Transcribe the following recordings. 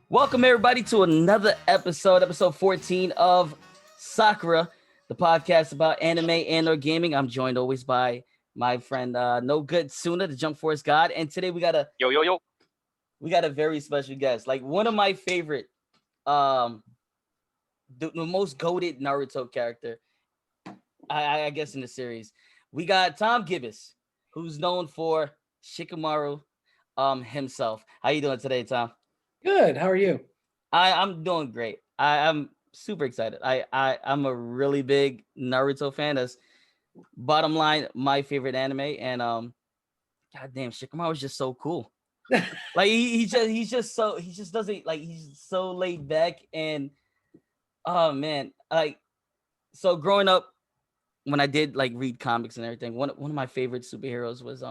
Welcome everybody to another episode 14 of Sakura, the podcast about anime and or gaming. I'm joined always by my friend No Good TSUNA, the Jump Force God, and today we got a very special guest, like one of my favorite, the most goated Naruto character, I guess in the series. We got Tom GIBIS, who's known for Shikamaru himself. How you doing today, Tom? Good. How are you? I'm doing great. I'm super excited. I'm a really big Naruto fan. That's bottom line my favorite anime. And goddamn, Shikamaru is just so cool. Like he just doesn't like he's so laid back and oh man, like so growing up when I did like read comics and everything, one of my favorite superheroes was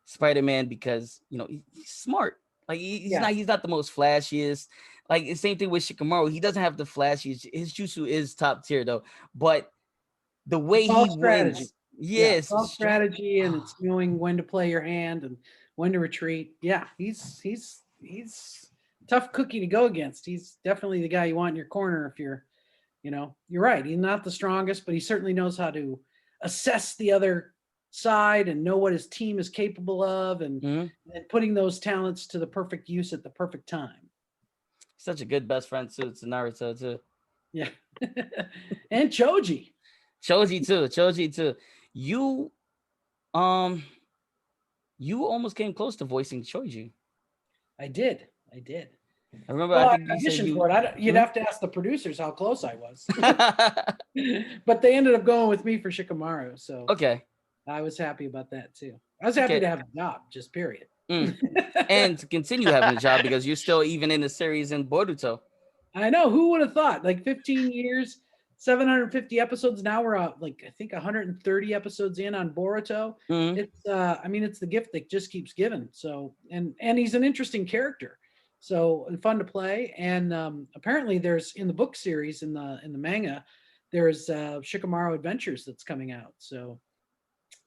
Spider-Man because he's smart. Like he's not the most flashiest. Like the same thing with Shikamaru. He doesn't have the flashiest. His jutsu is top tier though. But the way It's all he strategy. wins, yes, it's all strategy, and it's knowing when to play your hand and when to retreat. Yeah, he's tough cookie to go against. He's definitely the guy you want in your corner if you're right. He's not the strongest, but he certainly knows how to assess the other side and know what his team is capable of and putting those talents to the perfect use at the perfect time. Such a good best friend too to Naruto too. Yeah. And Choji too. You you almost came close to voicing Choji. I did. I remember. Well, I think you said you'd have to ask the producers how close I was. But they ended up going with me for Shikamaru, so okay. I was happy about that too. I was happy to have a job, just period. And to continue having a job because you're still even in the series in BORUTO. I know. Who would have thought? Like 15 years, 750 episodes. Now we're out, like I think 130 episodes in on Boruto. It's it's the gift that just keeps giving. So and he's an interesting character. So fun to play. And apparently there's in the book series in the manga, there's Shikamaru Adventures that's coming out. So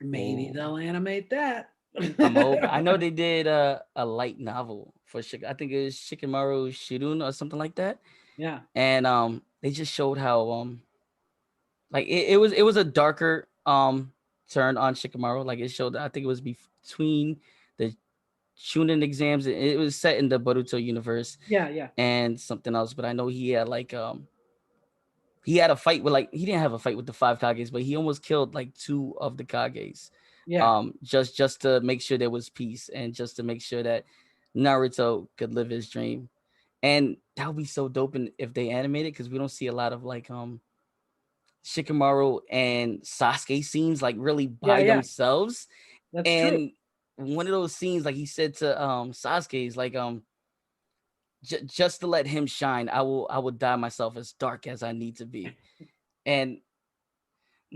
maybe they'll animate that. I'm hoping. I know they did a light novel for I think it was Shikamaru Shirun or something like that. Yeah. And they just showed how like it was a darker turn on Shikamaru. Like it showed, I think it was between the Chunin exams. It was set in the Boruto universe. Yeah. And something else, but I know he had like he had a fight with he didn't have a fight with the 5 Kages, but he almost killed like 2 of the Kages. Yeah. Just to make sure there was peace and just to make sure that Naruto could live his dream. And that would be so dope if they animated, because we don't see a lot of like Shikamaru and Sasuke scenes like really by themselves. That's and true. One of those scenes, like he said to Sasuke, is like just to let him shine, I will dye myself as dark as I need to be. And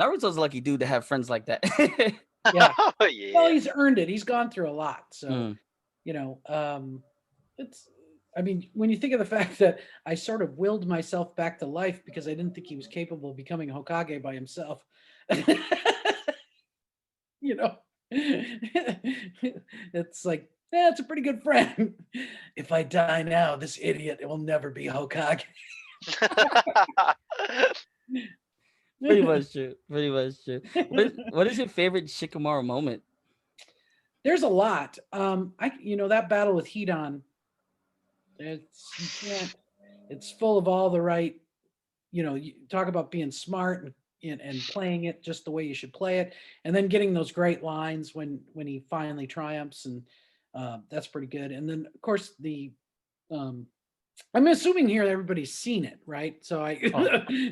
Naruto's a lucky dude to have friends like that. Yeah. Well, he's earned it. He's gone through a lot. So, it's, I mean, when you think of the fact that I sort of willed myself back to life because I didn't think he was capable of becoming Hokage by himself, it's like, it's a pretty good friend. If I die now, this idiot will never be Hokage. Pretty much true. What is your favorite Shikamaru moment? There's a lot. That battle with Hidan, it's full of all the right, you talk about being smart and playing it just the way you should play it, and then getting those great lines when he finally triumphs, and that's pretty good. And then of course I'm assuming here everybody's seen it, right? So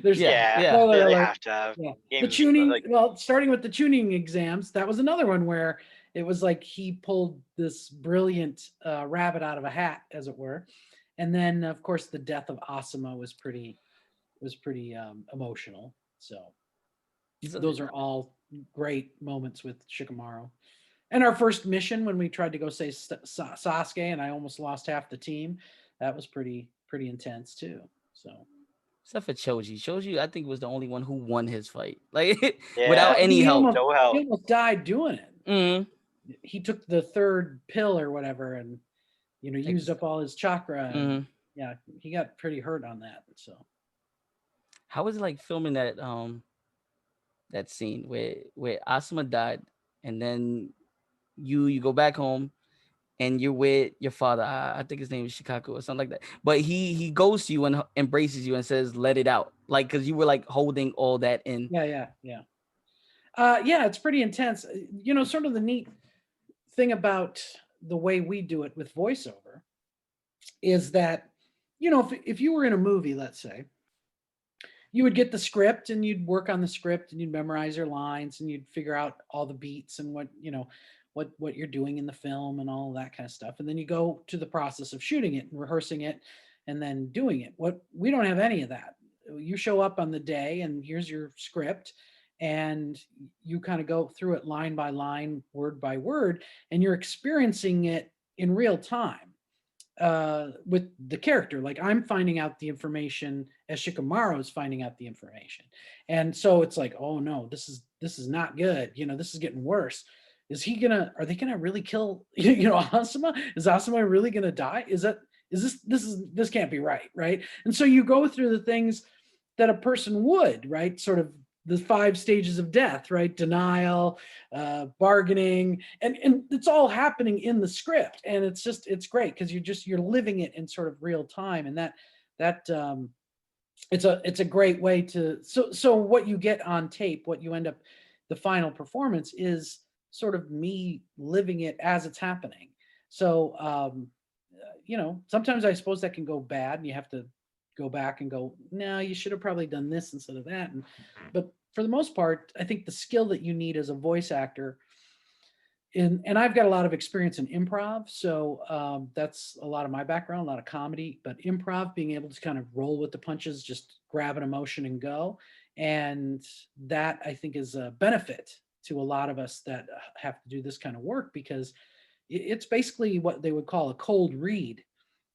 there's they have to have the tuning. Well, starting with the tuning exams, that was another one where it was like he pulled this brilliant rabbit out of a hat, as it were. And then of course the death of Asuma was pretty emotional. So those are all great moments with Shikamaru. And our first mission when we tried to go save Sasuke and I almost lost half the team, that was pretty intense too. So except for Choji, I think was the only one who won his fight, like without any help. No help. He almost died doing it. He took the 3rd pill or whatever, and used up all his chakra. And, Mhm. yeah, he got pretty hurt on that. So How was it like filming that scene where Asuma died, and then you go back home and you're with your father. I think his name is Shikaku or something like that. But he goes to you and embraces you and says, "Let it out," like because you were like holding all that in. yeah. Yeah, it's pretty intense. Sort of the neat thing about the way we do it with voiceover is that, if you were in a movie, let's say, you would get the script and you'd work on the script and you'd memorize your lines and you'd figure out all the beats and what you're doing in the film and all that kind of stuff. And then you go to the process of shooting it and rehearsing it and then doing it. We don't have any of that. You show up on the day and here's your script, and you kind of go through it line by line, word by word, and you're experiencing it in real time with the character. Like, I'm finding out the information as Shikamaru is finding out the information. And so it's like, oh no, this is not good. This is getting worse. Are they gonna really kill, Asuma? Is Asuma really gonna die? This can't be right. Right. And so you go through the things that a person would, right? Sort of the 5 stages of death, right? Denial, bargaining, and it's all happening in the script. And it's great because you're living it in sort of real time. And that it's a great way to, so what you get on tape, what you end up, the final performance is sort of me living it as it's happening. So, sometimes I suppose that can go bad and you have to go back and go, no, you should have probably done this instead of that. But for the most part, I think the skill that you need as a voice actor, and I've got a lot of experience in improv, so that's a lot of my background, a lot of comedy, but improv, being able to kind of roll with the punches, just grab an emotion and go. And that, I think, is a benefit to a lot of us that have to do this kind of work, because it's basically what they would call a cold read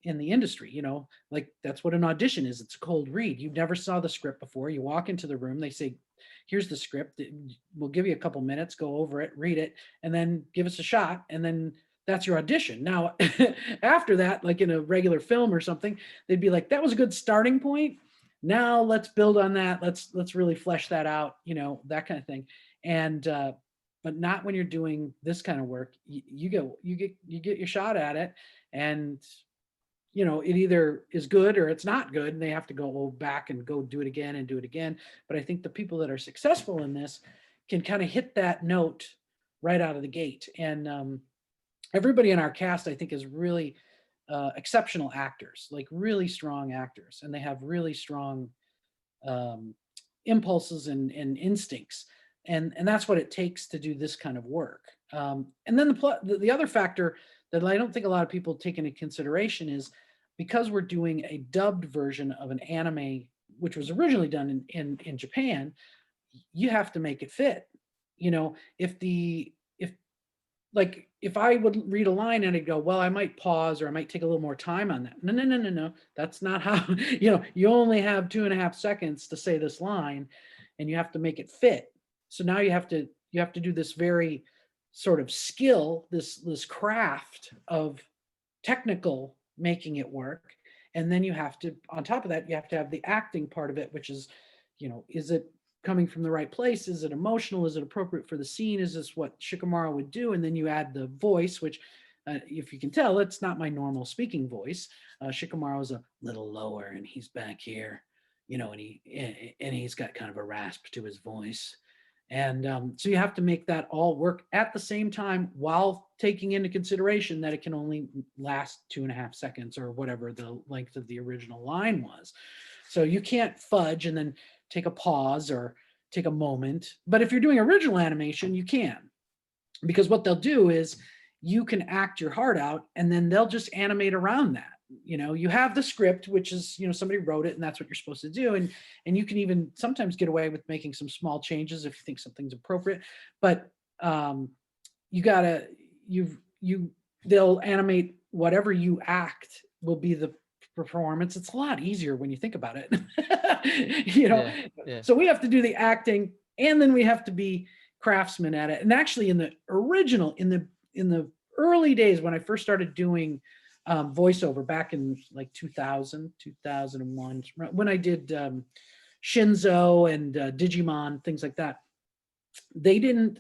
in the industry. Like, that's what an audition is. It's a cold read. You never saw the script before. You walk into the room, they say, here's the script, we'll give you a couple minutes, go over it, read it, and then give us a shot, and then that's your audition. Now after that, like in a regular film or something, they'd be like, that was a good starting point, now let's build on that, let's really flesh that out, that kind of thing. And but not when you're doing this kind of work. You get your shot at it, and it either is good or it's not good, and they have to go back and go do it again and do it again. But I think the people that are successful in this can kind of hit that note right out of the gate. And everybody in our cast, I think, is really exceptional actors, like really strong actors, and they have really strong impulses and instincts. And that's what it takes to do this kind of work. And then the other factor that I don't think a lot of people take into consideration is, because we're doing a dubbed version of an anime, which was originally done in Japan, you have to make it fit. If I would read a line and I'd go, well, I might pause, or I might take a little more time on that. No. That's not how, you only have 2.5 seconds to say this line, and you have to make it fit. So now you have to do this very sort of skill, this craft of technical making it work. And then you have to, on top of that, you have to have the acting part of it, which is, is it coming from the right place? Is it emotional? Is it appropriate for the scene? Is this what Shikamaru would do? And then you add the voice, which if you can tell, it's not my normal speaking voice. Shikamaru is a little lower, and he's back here, and he's got kind of a rasp to his voice. And so you have to make that all work at the same time, while taking into consideration that it can only last 2.5 seconds, or whatever the length of the original line was. So you can't fudge and then take a pause or take a moment. But if you're doing original animation, you can, because what they'll do is you can act your heart out, and then they'll just animate around that. You have the script, which is, somebody wrote it, and that's what you're supposed to do. And you can even sometimes get away with making some small changes if you think something's appropriate. But they'll animate whatever you act will be the performance. It's a lot easier when you think about it. Yeah. So we have to do the acting, and then we have to be craftsmen at it. And actually, in the original, in the early days when I first started doing voiceover back in like 2000, 2001, when I did Shinzo and Digimon, things like that. They didn't,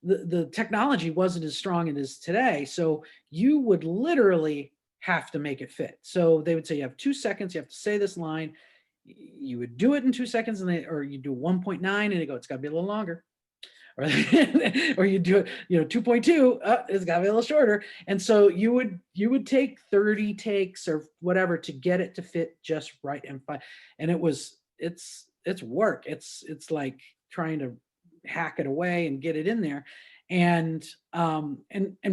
the technology wasn't as strong as it is today. So you would literally have to make it fit. So they would say, you have 2 seconds, you have to say this line. You would do it in 2 seconds, and or you do 1.9 and they go, it's got to be a little longer. Or, or you do it, 2.2, it's got to be a little shorter. And so you would take 30 takes or whatever to get it to fit just right and fine. And it's work. It's like trying to hack it away and get it in there. And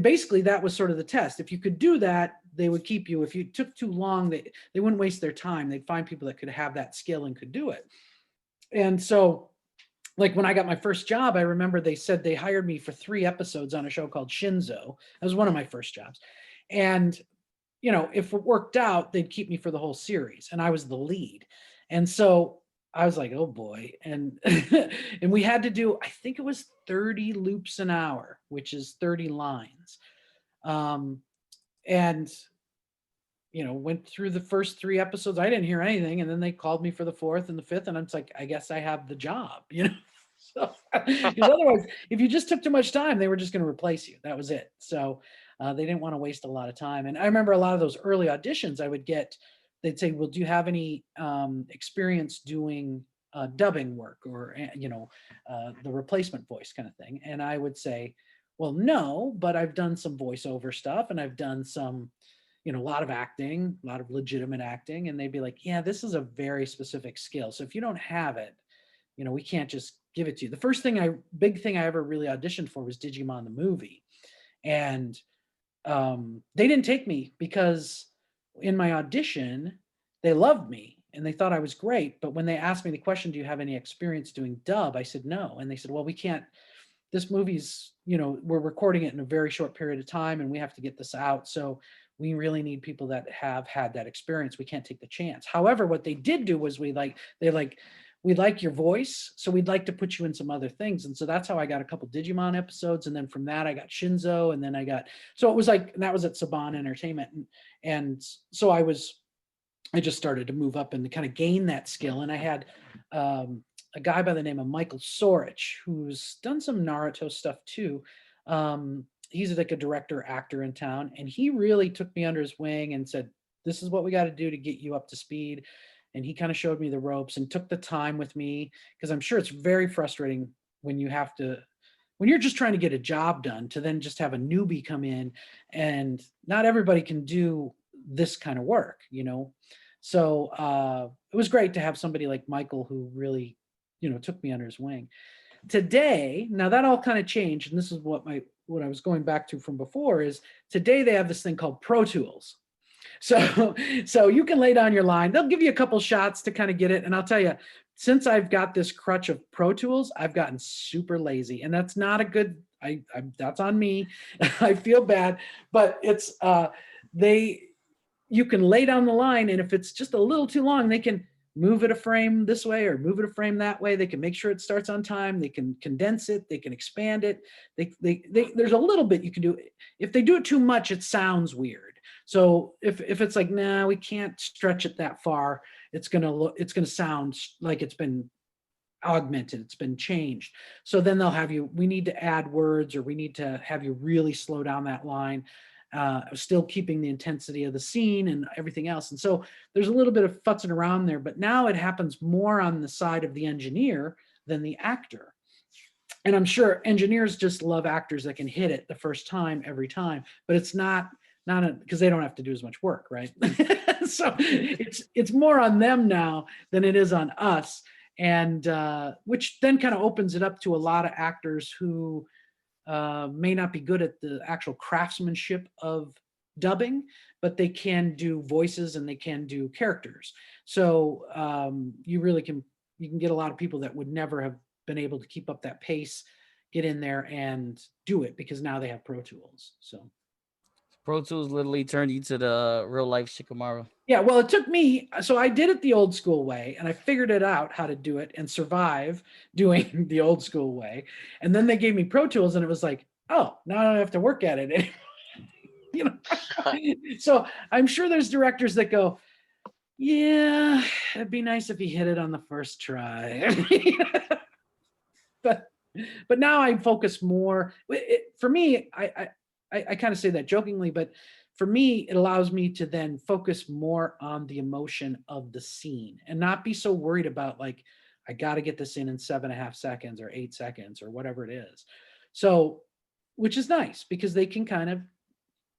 basically that was sort of the test. If you could do that, they would keep you. If you took too long, they wouldn't waste their time. They'd find people that could have that skill and could do it. And so, like when I got my first job, I remember they said they hired me for 3 episodes on a show called Shinzo. That was one of my first jobs. And, if it worked out, they'd keep me for the whole series. And I was the lead. And so I was like, oh boy. And, and we had to do, I think it was 30 loops an hour, which is 30 lines. And, went through the first 3 episodes. I didn't hear anything. And then they called me for the 4th and the 5th. And I'm like, I guess I have the job, So, because otherwise, if you just took too much time, they were just going to replace you. That was it. So they didn't want to waste a lot of time. And I remember a lot of those early auditions I would get, they'd say, well, do you have any experience doing dubbing work or, the replacement voice kind of thing? And I would say, well, no, but I've done some voiceover stuff and I've done some, a lot of acting, a lot of legitimate acting. And they'd be like, yeah, this is a very specific skill. So if you don't have it, we can't just give it to you. The big thing I ever really auditioned for was Digimon the movie. And they didn't take me because in my audition, they loved me and they thought I was great. But when they asked me the question, do you have any experience doing dub? I said, no. And they said, well, we can't, this movie's, we're recording it in a very short period of time and we have to get this out. So we really need people that have had that experience. We can't take the chance. However, what they did do was we like your voice, so we'd like to put you in some other things. And so that's how I got a couple Digimon episodes. And then from that, I got Shinzo. And then so it was like, that was at Saban Entertainment. And so I just started to move up and to kind of gain that skill. And I had a guy by the name of Michael Sorich, who's done some Naruto stuff too. He's like a director actor in town. And he really took me under his wing and said, this is what we got to do to get you up to speed. And he kind of showed me the ropes and took the time with me, because I'm sure it's very frustrating when you're just trying to get a job done to then just have a newbie come in, and not everybody can do this kind of work, So it was great to have somebody like Michael who really, took me under his wing. Today, now that all kind of changed, and this is what I was going back to from before, is today they have this thing called Pro Tools. So you can lay down your line. They'll give you a couple shots to kind of get it. And I'll tell you, since I've got this crutch of Pro Tools, I've gotten super lazy, and that's not a good, that's on me. I feel bad, but it's, you can lay down the line, and if it's just a little too long, they can move it a frame this way or move it a frame that way. They can make sure it starts on time. They can condense it. They can expand it. There's a little bit you can do. If they do it too much, it sounds weird. So if it's like, nah, we can't stretch it that far, it's gonna sound like it's been augmented, it's been changed. So then they'll have you, we need to add words, or we need to have you really slow down that line, still keeping the intensity of the scene and everything else. And so there's a little bit of futzing around there, but now it happens more on the side of the engineer than the actor. And I'm sure engineers just love actors that can hit it the first time, every time, but it's not because they don't have to do as much work, right? So it's more on them now than it is on us. And which then kind of opens it up to a lot of actors who may not be good at the actual craftsmanship of dubbing, but they can do voices and they can do characters. So you can get a lot of people that would never have been able to keep up that pace, get in there and do it, because now they have Pro Tools. So Pro Tools literally turned you to the real life Shikamaru. Yeah, well, it took me, so I did it the old school way, and I figured it out how to do it and survive doing the old school way. And then they gave me Pro Tools, and it was like, oh, now I don't have to work at it anymore. you know. So I'm sure there's directors that go, yeah, it'd be nice if he hit it on the first try. but now I focus more. For me, I kind of say that jokingly, but for me, it allows me to then focus more on the emotion of the scene and not be so worried about like, I got to get this in 7.5 seconds or 8 seconds or whatever it is. So, which is nice because they can kind of,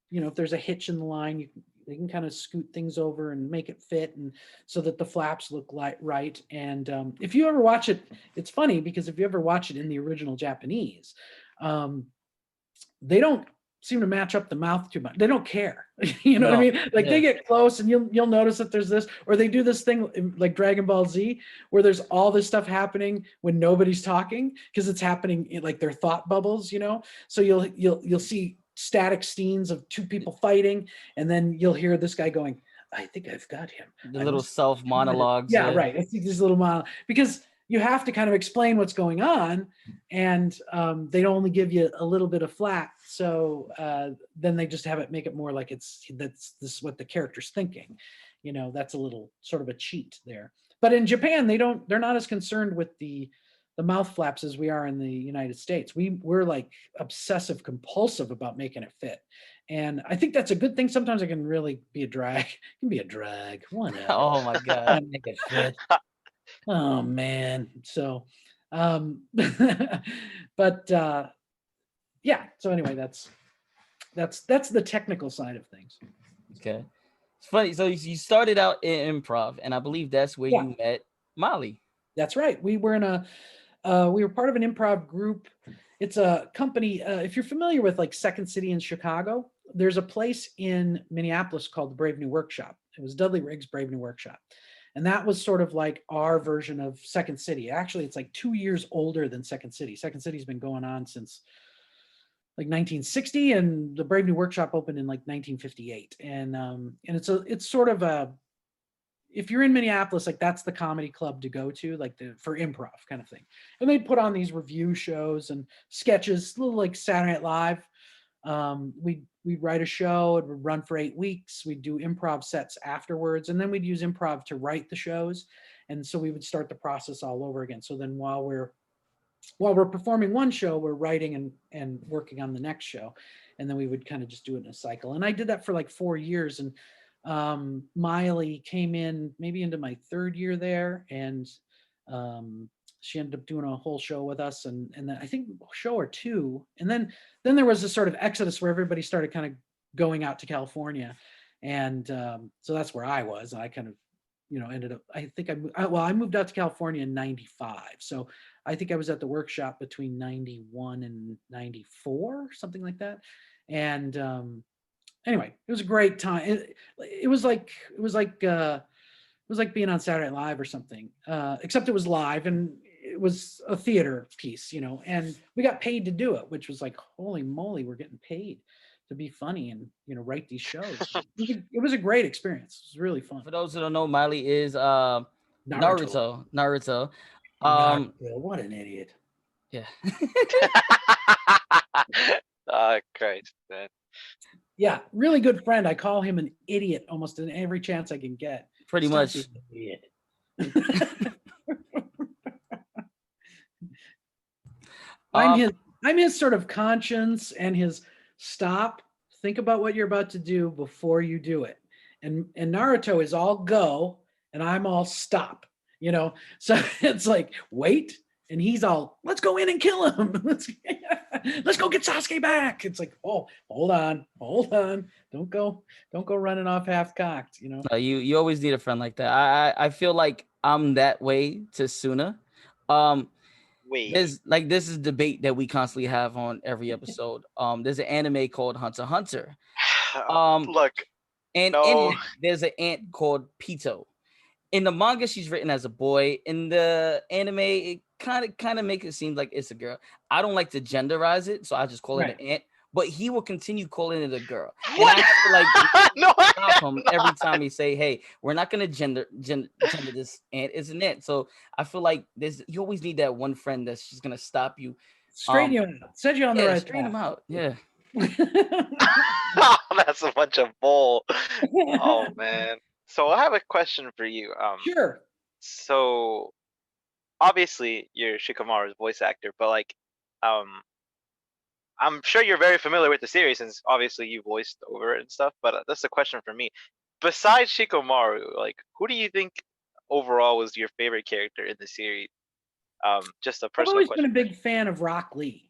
you know, if there's a hitch in the line, they can kind of scoot things over and make it fit, and so that the flaps look like right. And if you ever watch it, it's funny because if you ever watch it in the original Japanese, they don't seem to match up the mouth too much. They don't care. You know what I mean? Like they get close and you'll notice that there's this, or they do this thing like Dragon Ball Z where there's all this stuff happening when nobody's talking because it's happening in like their thought bubbles, you know? So you'll see static scenes of two people fighting, and then you'll hear this guy going, I think I've got him. The little self monologues. Yeah, right. I think these little monologues, because you have to kind of explain what's going on, and they only give you a little bit of flat. So then they just have it make it more like this is what the character's thinking. You know, that's a little sort of a cheat there. But in Japan, they're not as concerned with the mouth flaps as we are in the United States. We're like obsessive compulsive about making it fit. And I think that's a good thing. Sometimes it can really be a drag. It can be a drag. Whatever. Oh my God. Make it fit. Oh man. So but yeah, so anyway, that's the technical side of things. Okay. It's funny. So you started out in improv, and I believe that's where you met Molly. That's right. We were part of an improv group. It's a company. If you're familiar with like Second City in Chicago, there's a place in Minneapolis called the Brave New Workshop. It was Dudley Riggs' Brave New Workshop. And that was sort of like our version of Second City. Actually, it's like 2 years older than Second City. Second City's been going on since like 1960, and the Brave New Workshop opened in like 1958. And it's sort of a, if you're in Minneapolis, like that's the comedy club to go to, like for improv kind of thing. And they'd put on these review shows and sketches, a little like Saturday Night Live. We'd write a show, it would run for 8 weeks. We'd do improv sets afterwards, and then we'd use improv to write the shows. And so we would start the process all over again. So then while we're performing one show, we're writing and working on the next show. And then we would kind of just do it in a cycle. And I did that for like 4 years. And Miley came in maybe into my 3rd year there, and she ended up doing a whole show with us, and then I think a show or two, and then there was this sort of exodus where everybody started kind of going out to California, and so that's where I was. I kind of, you know, ended up, I think I moved out to California in 95, so I think I was at the workshop between 91 and 94, something like that. And anyway, it was a great time. It was like being on Saturday Night Live or something, except it was live and it was a theater piece, you know, and we got paid to do it, which was like, holy moly, we're getting paid to be funny and, you know, write these shows. It was a great experience. It was really fun. For those who don't know, Miley is Naruto. Naruto, what an idiot. Yeah. Oh, Christ, man. Yeah, really good friend. I call him an idiot almost in every chance I can get. Pretty much. I'm his sort of conscience and his stop. Think about what you're about to do before you do it. And Naruto is all go, and I'm all stop. You know, so it's like wait, and he's all let's go in and kill him. Let's go get Sasuke back. It's like, oh, hold on, don't go running off half cocked. You know, no, you always need a friend like that. I feel like I'm that way to TSUNA. This is debate that we constantly have on every episode. There's an anime called Hunter x Hunter. Look, and no. in it, there's an ant called Pito. In the manga, she's written as a boy. In the anime, it kind of makes it seem like it's a girl. I don't like to genderize it, so I just call it an ant. But he will continue calling it a girl. What? And I have to No, stop him every time he say, "Hey, we're not gonna gender this ant. It's an ant." So I feel like you always need that one friend that's just gonna stop you, straighten you out, set you on the right straighten him out. Yeah. That's a bunch of bull. Oh man. So I have a question for you. Sure. So obviously you're Shikamaru's voice actor, but like, um, I'm sure you're very familiar with the series since obviously you voiced over it and stuff. But that's a question for me. Besides Shikamaru, like, who do you think overall was your favorite character in the series? Just a I've personal always been a question for big fan of Rock Lee.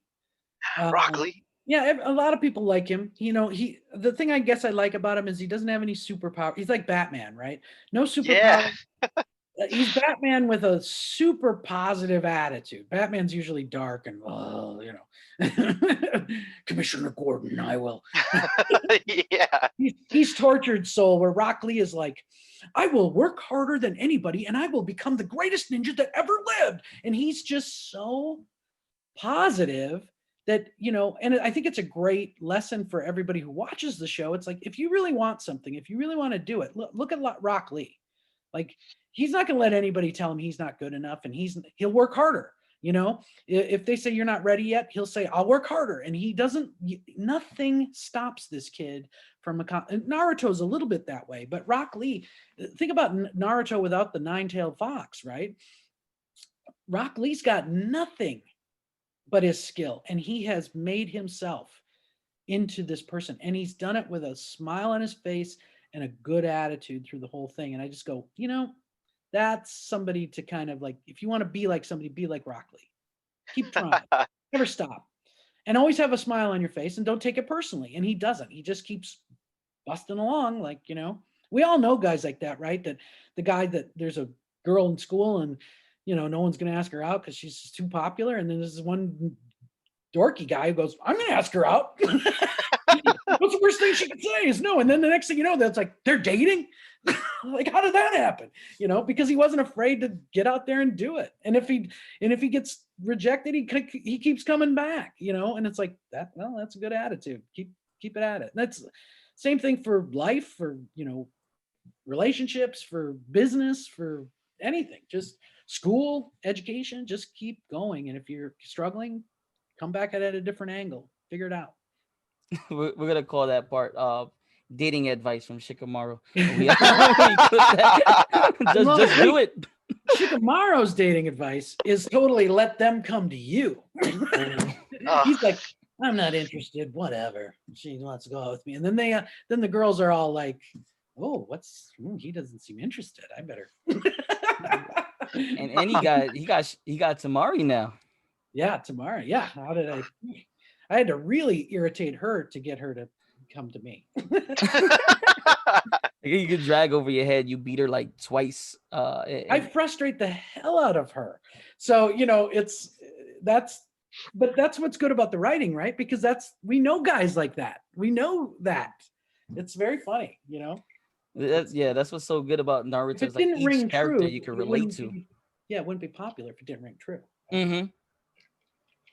you. Rock Lee. Yeah, a lot of people like him. You know, the thing I guess I like about him is he doesn't have any superpower. He's like Batman, right? No Yeah. superpower. He's Batman with a super positive attitude. Batman's usually dark and, oh, you know, Commissioner Gordon, I will. Yeah. He's tortured soul, where Rock Lee is like, I will work harder than anybody and I will become the greatest ninja that ever lived. And he's just so positive that, you know, and I think it's a great lesson for everybody who watches the show. It's like, if you really want something, if you really want to do it, look at Rock Lee. Like, he's not going to let anybody tell him he's not good enough, and he'll work harder. You know, if they say you're not ready yet, he'll say, I'll work harder. And he doesn't, nothing stops this kid from Naruto's a little bit that way, but Rock Lee, think about Naruto without the nine-tailed fox, right? Rock Lee's got nothing but his skill, and he has made himself into this person, and he's done it with a smile on his face and a good attitude through the whole thing. And I just go, you know, that's somebody to kind of like, if you want to be like somebody, be like Rock Lee. Keep trying, never stop, and always have a smile on your face, and don't take it personally. And he doesn't. He just keeps busting along, like, you know, we all know guys like that, right? That the guy that there's a girl in school and, you know, no one's going to ask her out because she's too popular, and then there's one dorky guy who goes, I'm going to ask her out. What's the worst thing she could say is no. And then the next thing you know, that's like, they're dating. Like, how did that happen? You know, because he wasn't afraid to get out there and do it. And if he gets rejected, he keeps coming back, you know. And it's like that. Well, that's a good attitude. Keep it at it. And that's same thing for life, for, you know, relationships, for business, for anything. Just school, education. Just keep going. And if you're struggling, come back at it at a different angle. Figure it out. We're gonna call that part dating advice from Shikamaru. Just do it. Shikamaru's dating advice is totally let them come to you. He's like, I'm not interested. Whatever. She wants to go out with me, and then then the girls are all like, oh, he doesn't seem interested. I better. and he got Tamari now. Yeah, Tamari. Yeah. How did I had to really irritate her to get her to come to me. You could drag over your head. You beat her like twice. I frustrate the hell out of her. So, you know, that's what's good about the writing, right? Because we know guys like that. We know that. It's very funny, you know. That's what's so good about Naruto. If it didn't like ring each character true, you can relate to. It wouldn't be popular if it didn't ring true. Mm-hmm.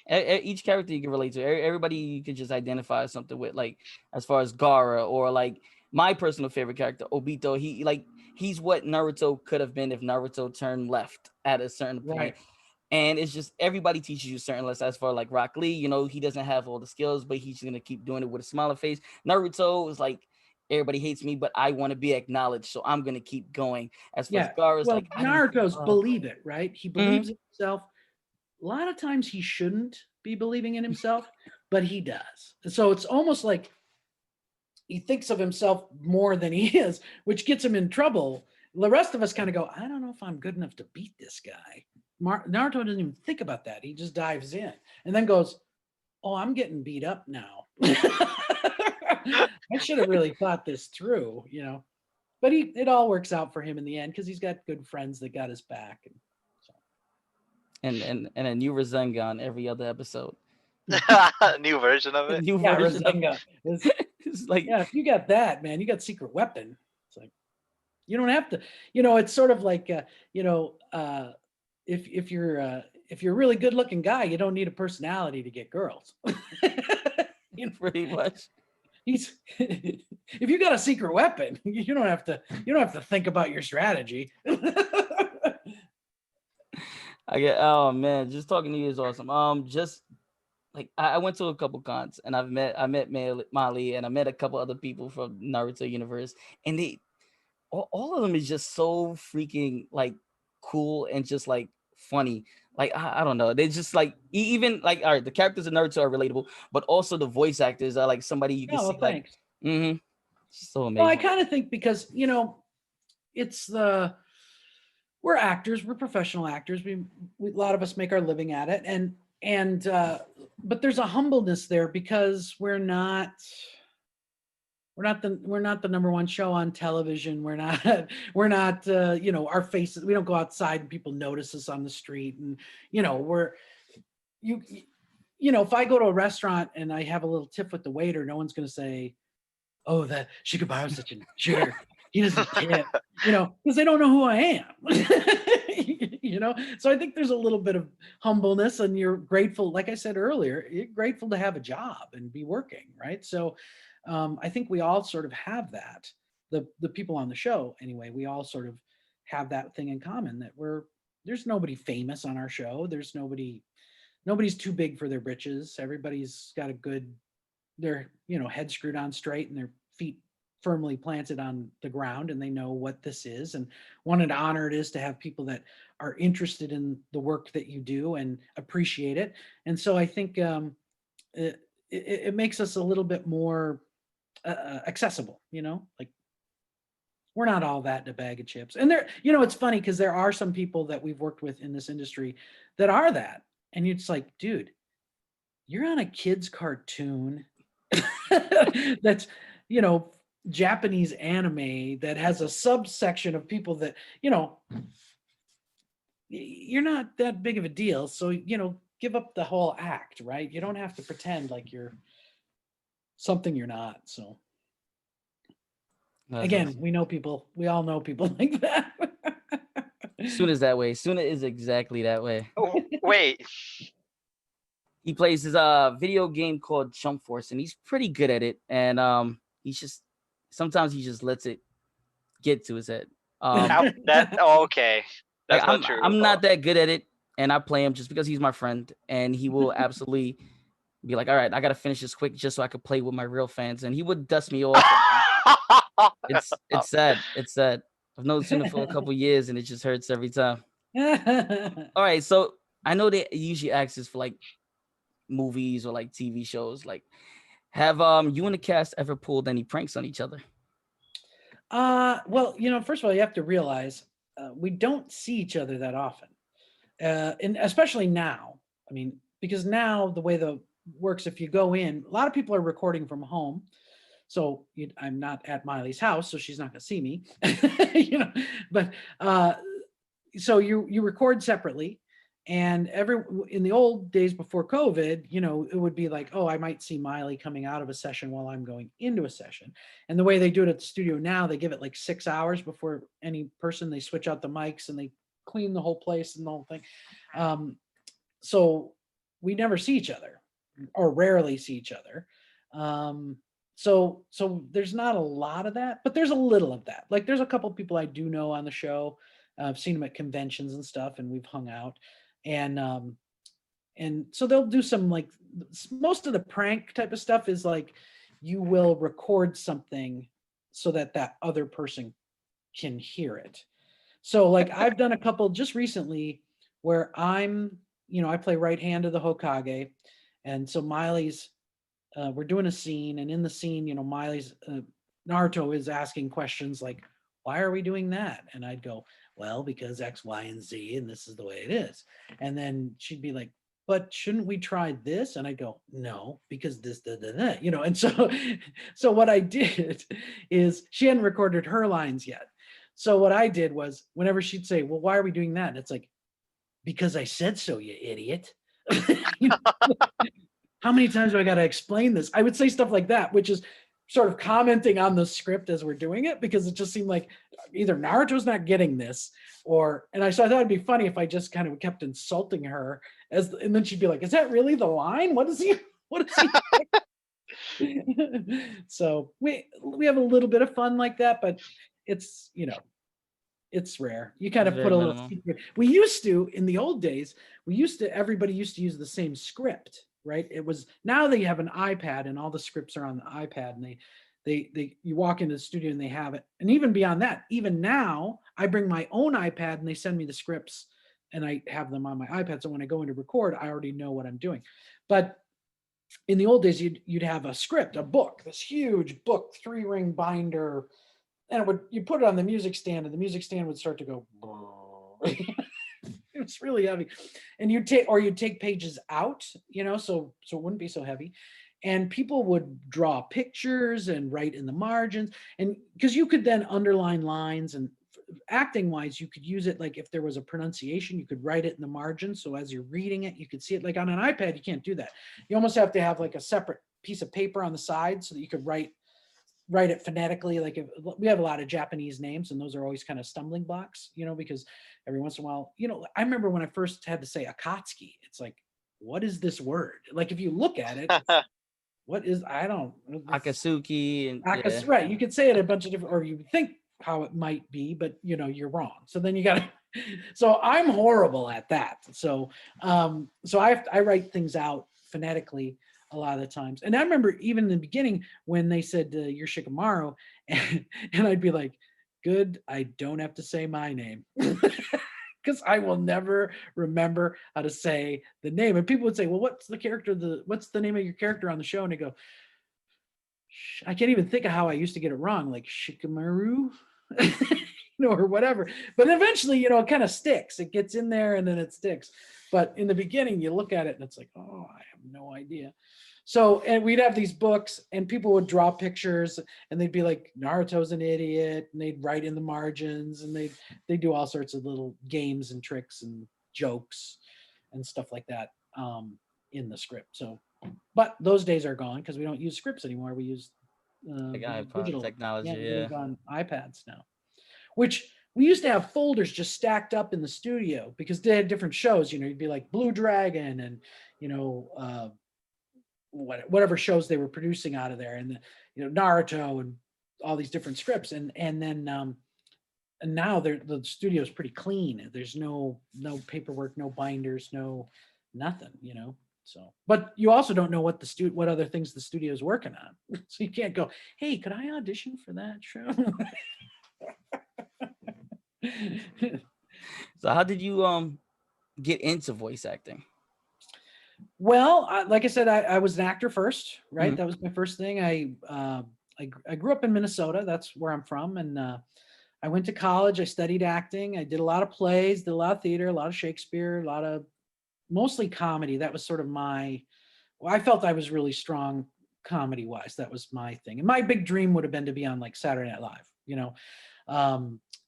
Each character you can relate to. Everybody you can just identify something with, like as far as Gaara, or like my personal favorite character, Obito. He's what Naruto could have been if Naruto turned left at a certain point. Right. And it's just everybody teaches you certain lessons. As far like Rock Lee, you know, he doesn't have all the skills, but he's gonna keep doing it with a smile on face. Naruto is like, everybody hates me, but I want to be acknowledged, so I'm gonna keep going. As far as Gaara's like, Naruto's believe it, right? He believes in himself. A lot of times he shouldn't be believing in himself, but he does. So it's almost like he thinks of himself more than he is, which gets him in trouble. The rest of us kind of go, I don't know if I'm good enough to beat this guy. Naruto doesn't even think about that. He just dives in and then goes, oh, I'm getting beat up now. I should have really thought this through, you know. But it all works out for him in the end because he's got good friends that got his back. And a new Rasengan every other episode. New version of it. New version Rasengan. It's like, yeah, if you got that, man, you got secret weapon. It's like, you don't have to, you know. It's sort of like, you know, if you're a really good looking guy, you don't need a personality to get girls. You know, pretty much. If you got a secret weapon, you don't have to think about your strategy. Oh man, just talking to you is awesome. like I went to a couple cons and I met Mali and I met a couple other people from Naruto universe, and they all of them is just so freaking like cool and just like funny. Like I don't know, they just like even like all right, the characters in Naruto are relatable, but also the voice actors are like somebody you can Yeah, well, see like, thanks. mm-hmm, so Well, I amazing. kind of think because it's we're actors, we're professional actors. We a lot of us make our living at it, and but there's a humbleness there because we're not the number one show on television. We're not we're not our faces. We don't go outside and people notice us on the street, and we're you if I go to a restaurant and I have a little tip with the waiter, no one's going to say, "Oh, that Shikamaru's such a jerk. He doesn't tip," because they don't know who I am. So I think there's a little bit of humbleness, and you're grateful. Like I said earlier, you're grateful to have a job and be working, right? So I think we all sort of have that. The people on the show, anyway, we all sort of have that thing in common that there's nobody famous on our show. Nobody's too big for their britches. Everybody's got their head screwed on straight and their feet firmly planted on the ground, and they know what this is and what an honor it is to have people that are interested in the work that you do and appreciate it. And so I think it makes us a little bit more accessible, like we're not all that in a bag of chips. And it's funny because there are some people that we've worked with in this industry that are that. And it's like, dude, you're on a kid's cartoon that's, Japanese anime that has a subsection of people that, you're not that big of a deal. So, give up the whole act, right? You don't have to pretend like you're something you're not. So That's again, awesome. we all know people like that. Suna is that way. Suna is exactly that way. Oh, wait. He plays his video game called Jump Force, and he's pretty good at it. And he's just sometimes he just lets it get to his head. Okay. Like That's not true. I'm not that good at it, and I play him just because he's my friend, and he will absolutely be like, "All right, I gotta finish this quick just so I could play with my real fans," and he would dust me off. It's sad. It's sad. I've known Suna for a couple years, and it just hurts every time. All right, so I know they usually ask this for like movies or like TV shows. Like, have you and the cast ever pulled any pranks on each other? Well, first of all, you have to realize we don't see each other that often, and especially now. I mean, because now the way the works, if you go in, a lot of people are recording from home, so I'm not at Miley's house, so she's not going to see me, But so you record separately, and in the old days before COVID, it would be like, oh, I might see Miley coming out of a session while I'm going into a session. And the way they do it at the studio now, they give it like 6 hours before any person. They switch out the mics and they clean the whole place and the whole thing. So we never see each other, or rarely see each other. So there's not a lot of that, but there's a little of that. Like there's a couple of people I do know on the show. I've seen them at conventions and stuff, and we've hung out. And so they'll do some like most of the prank type of stuff is like you will record something so that other person can hear it. So like I've done a couple just recently where I play right hand of the Hokage, and so Miley's we're doing a scene, and in the scene, Miley's Naruto is asking questions like, why are we doing that? And I'd go, well, because X, Y, and Z, and this is the way it is. And then she'd be like, but shouldn't we try this? And I go, no, because this, and so what I did is she hadn't recorded her lines yet. So what I did was whenever she'd say, well, why are we doing that? And it's like, because I said so, you idiot. How many times do I got to explain this? I would say stuff like that, which is sort of commenting on the script as we're doing it, because it just seemed like either Naruto's not getting this, and I thought it'd be funny if I just kind of kept insulting her and then she'd be like, is that really the line? What is he? So we have a little bit of fun like that, but it's, it's rare. You kind It's of put very a little minimal. secret. We used to, in the old days, everybody used to use the same script right? It was, now they have an iPad and all the scripts are on the iPad, and you walk into the studio and they have it. And even beyond that, even now I bring my own iPad and they send me the scripts and I have them on my iPad. So when I go in to record, I already know what I'm doing. But in the old days, you'd have a script, a book, this huge book, 3-ring binder, and you put it on the music stand, and the music stand would start to go. It was really heavy, and you'd take pages out, so it wouldn't be so heavy, and people would draw pictures and write in the margins, and because you could then underline lines, and acting wise, you could use it, like if there was a pronunciation, you could write it in the margin, so as you're reading it, you could see it. Like on an iPad, you can't do that. You almost have to have like a separate piece of paper on the side so that you could write it phonetically. Like we have a lot of Japanese names, and those are always kind of stumbling blocks, because every once in a while, I remember when I first had to say Akatsuki, it's like, what is this word? Like if you look at it, what is, I don't, Akatsuki and yeah. Right. You could say it a bunch of different, or you think how it might be, but you're wrong. So then you got to, so I'm horrible at that. So, I write things out phonetically a lot of the times. And I remember even in the beginning when they said, you're Shikamaru, and I'd be like, good, I don't have to say my name. Because I will never remember how to say the name. And people would say, well, what's the name of your character on the show? And I go, I can't even think of how I used to get it wrong, like Shikamaru, or whatever. But eventually, it kind of sticks. It gets in there and then it sticks. But in the beginning, you look at it and it's like, oh, I have no idea. So, and we'd have these books and people would draw pictures and they'd be like, Naruto's an idiot. And they'd write in the margins, and they do all sorts of little games and tricks and jokes and stuff like that in the script. So, but those days are gone because we don't use scripts anymore. We use digital technology. Yeah, on iPads now, which we used to have folders just stacked up in the studio because they had different shows. You'd be like Blue Dragon and whatever shows they were producing out of there, and Naruto and all these different scripts, and then and now the studio is pretty clean. There's no paperwork, no binders, no nothing. So, but you also don't know what what other things the studio is working on. So you can't go, hey, could I audition for that show? So how did you get into voice acting? Well, like I said, I was an actor first, right? Mm-hmm. That was my first thing. I grew up in Minnesota. That's where I'm from. And I went to college. I studied acting. I did a lot of plays, did a lot of theater, a lot of Shakespeare, mostly comedy. That was sort of I felt I was really strong comedy wise. That was my thing. And my big dream would have been to be on like Saturday Night Live,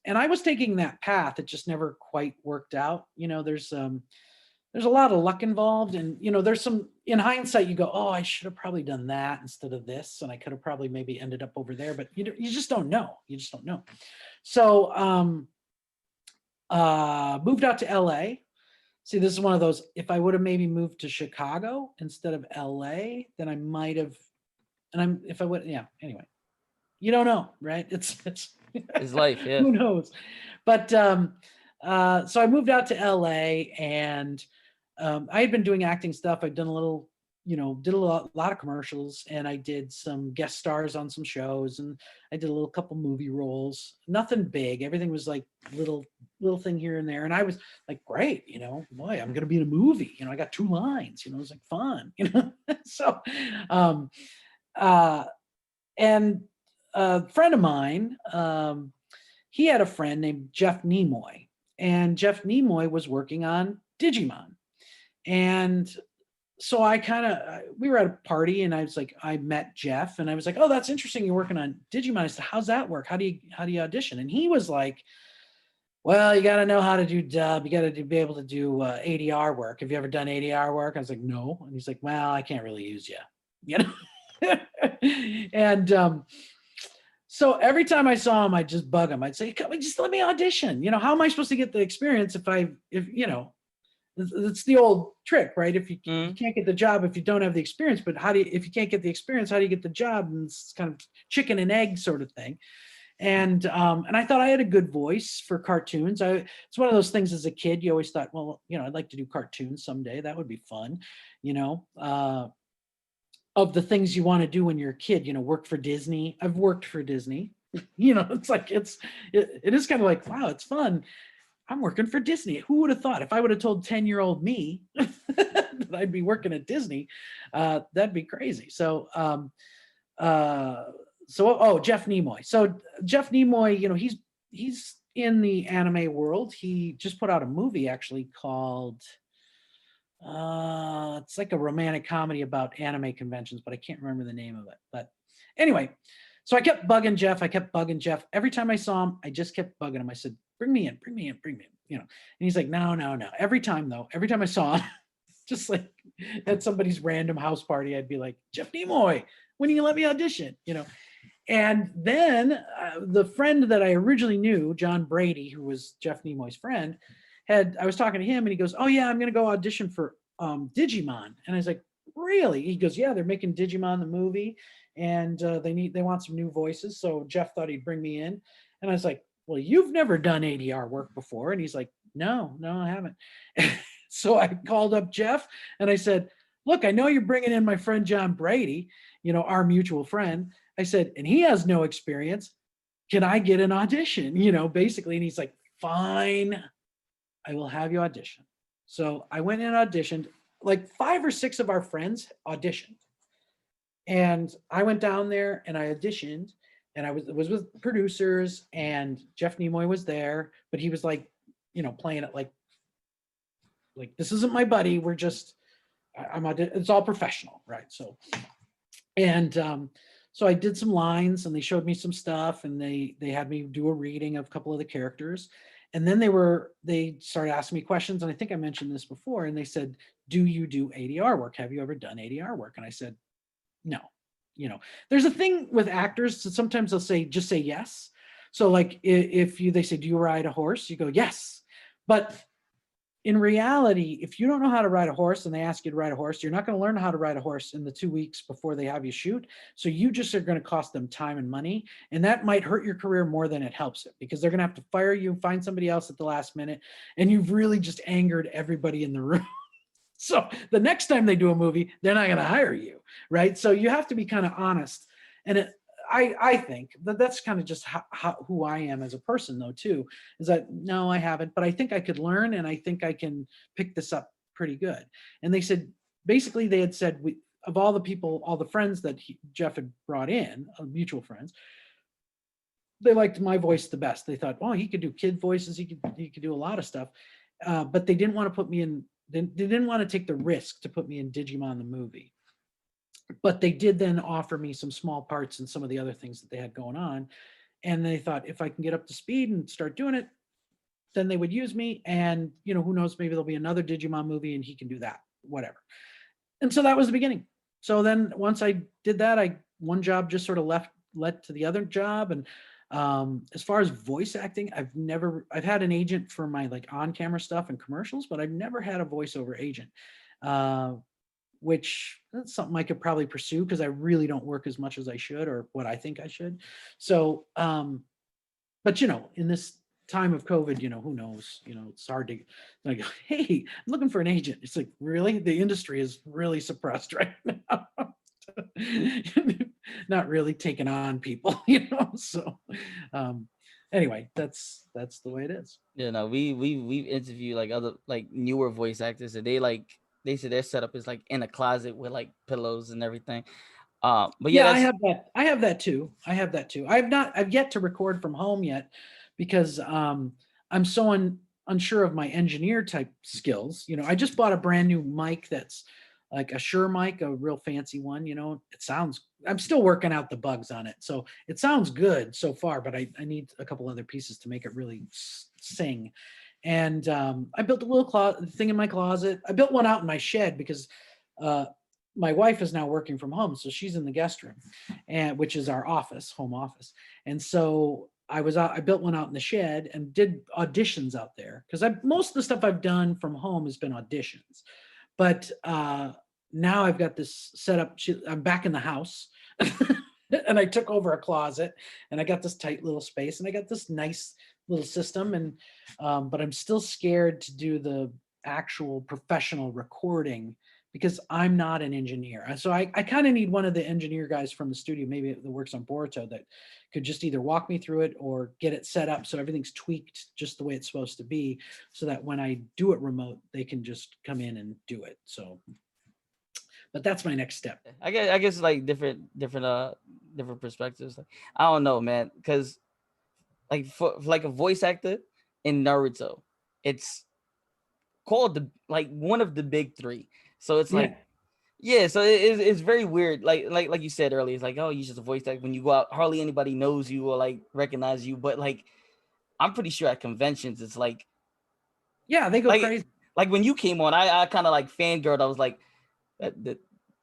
and I was taking that path. It just never quite worked out. There's a lot of luck involved, and there's some, in hindsight, you go, oh, I should have probably done that instead of this, and I could have probably maybe ended up over there, but you just don't know. So moved out to LA. See, this is one of those, if I would have maybe moved to Chicago instead of LA, then I might have, anyway, you don't know, right? It's life, yeah. Who knows? But so I moved out to LA, and I had been doing acting stuff. I'd done a little, did a lot of commercials, and I did some guest stars on some shows, and I did a couple movie roles. Nothing big. Everything was like little thing here and there. And I was like, great, boy, I'm gonna be in a movie. I got 2 lines. It was like fun. So, and a friend of mine, he had a friend named Jeff Nimoy, and Jeff Nimoy was working on Digimon. And so we were at a party, and I met Jeff, and I was like, oh, that's interesting. You're working on Digimon. I said, how's that work? How do you audition? And he was like, well, you got to know how to do dub. You got to be able to do ADR work. Have you ever done ADR work? I was like, no. And he's like, well, I can't really use you, And so every time I saw him, I'd just bug him. I'd say, just let me audition. How am I supposed to get the experience if it's the old trick, right? If you can't get the job if you don't have the experience, but if you can't get the experience, how do you get the job? And it's kind of chicken and egg sort of thing. And I thought I had a good voice for cartoons. It's one of those things as a kid, you always thought, well, I'd like to do cartoons someday. That would be fun, of the things you want to do when you're a kid, work for Disney. I've worked for Disney. It's like it is kind of like, wow, it's fun. I'm working for Disney. Who would have thought? If I would have told 10-year-old me that I'd be working at Disney, that'd be crazy. So Jeff Nimoy. So Jeff Nimoy, he's in the anime world. He just put out a movie actually called it's like a romantic comedy about anime conventions, but I can't remember the name of it. But anyway, so I kept bugging Jeff. Every time I saw him, I just kept bugging him. I said, bring me in. And he's like, no. Every time I saw him, just like at somebody's random house party, I'd be like, Jeff Nimoy, when do you let me audition? And then the friend that I originally knew, John Brady, who was Jeff Nimoy's friend, I was talking to him and he goes, oh yeah, I'm going to go audition for Digimon. And I was like, really? He goes, yeah, they're making Digimon the movie and they want some new voices. So Jeff thought he'd bring me in. And I was like, well, you've never done ADR work before. And he's like, no, I haven't. So I called up Jeff and I said, look, I know you're bringing in my friend John Brady, our mutual friend. I said, and he has no experience. Can I get an audition? Basically. And he's like, fine, I will have you audition. So I went and auditioned. Like 5 or 6 of our friends auditioned. And I went down there and I auditioned and I was with producers and Jeff Nimoy was there, but he was like, playing it like this isn't my buddy. We're just, it's all professional. Right. So, and so I did some lines and they showed me some stuff and they had me do a reading of a couple of the characters. And then they started asking me questions. And I think I mentioned this before. And they said, do you do ADR work? Have you ever done ADR work? And I said, no. There's a thing with actors that sometimes they'll just say yes. So like if they say, do you ride a horse? You go, yes. But in reality, if you don't know how to ride a horse and they ask you to ride a horse, you're not going to learn how to ride a horse in the 2 weeks before they have you shoot. So you just are going to cost them time and money. And that might hurt your career more than it helps it because they're going to have to fire you, find somebody else at the last minute. And you've really just angered everybody in the room. So the next time they do a movie, they're not going to hire you. Right. So you have to be kind of honest. And I think that's kind of just who I am as a person, though, too, is that no, I haven't, but I think I could learn and I think I can pick this up pretty good. And they said, basically, they had said, of all the people, all the friends that Jeff had brought in, mutual friends, they liked my voice the best. They thought, oh, he could do kid voices. He could do a lot of stuff. But they didn't want to put me in. They didn't want to take the risk to put me in Digimon the movie. But they did then offer me some small parts and some of the other things that they had going on. And they thought if I can get up to speed and start doing it, then they would use me. And, who knows, maybe there'll be another Digimon movie and he can do that, whatever. And so that was the beginning. So then once I did that, one job just sort of led to the other job. And as far as voice acting, I've had an agent for my like on-camera stuff and commercials, but I've never had a voiceover agent. Which that's something I could probably pursue because I really don't work as much as I should or what I think I should. So, but in this time of COVID, who knows, it's hard to like, hey, I'm looking for an agent. It's like, really? The industry is really suppressed right now. Not really taking on people, so, anyway, that's the way it is. Yeah, no, we've interviewed like other like newer voice actors and they say their setup is like in a closet with like pillows and everything. But yeah, I have that too. I've yet to record from home yet because I'm so unsure of my engineer type skills. I just bought a brand new mic that's like a Shure mic, a real fancy one. I'm still working out the bugs on it. So it sounds good so far, but I need a couple other pieces to make it really sing. And I built a little thing in my closet. I built one out in my shed because my wife is now working from home. So she's in the guest room, which is our home office. And so I built one out in the shed and did auditions out there because most of the stuff I've done from home has been auditions. But now I've got this set up. I'm back in the house. and I took over a closet, and I got this tight little space, and I got this nice little system, and but I'm still scared to do the actual professional recording because I'm not an engineer. So I kind of need one of the engineer guys from the studio, maybe that works on Boruto, that could just either walk me through it or get it set up so everything's tweaked just the way it's supposed to be, so that when I do it remote, they can just come in and do it. So, but that's my next step. I guess like different perspectives. Like, I don't know, man, because like for like a voice actor in Naruto, it's called the like one of the big three. So it's like, yeah, so it's very weird. Like you said earlier, it's like, oh, you just a voice actor. When you go out, hardly anybody knows you or like recognize you. But like, I'm pretty sure at conventions, it's like, yeah, they go like, crazy. Like when you came on, I kind of like fangirled. I was like, that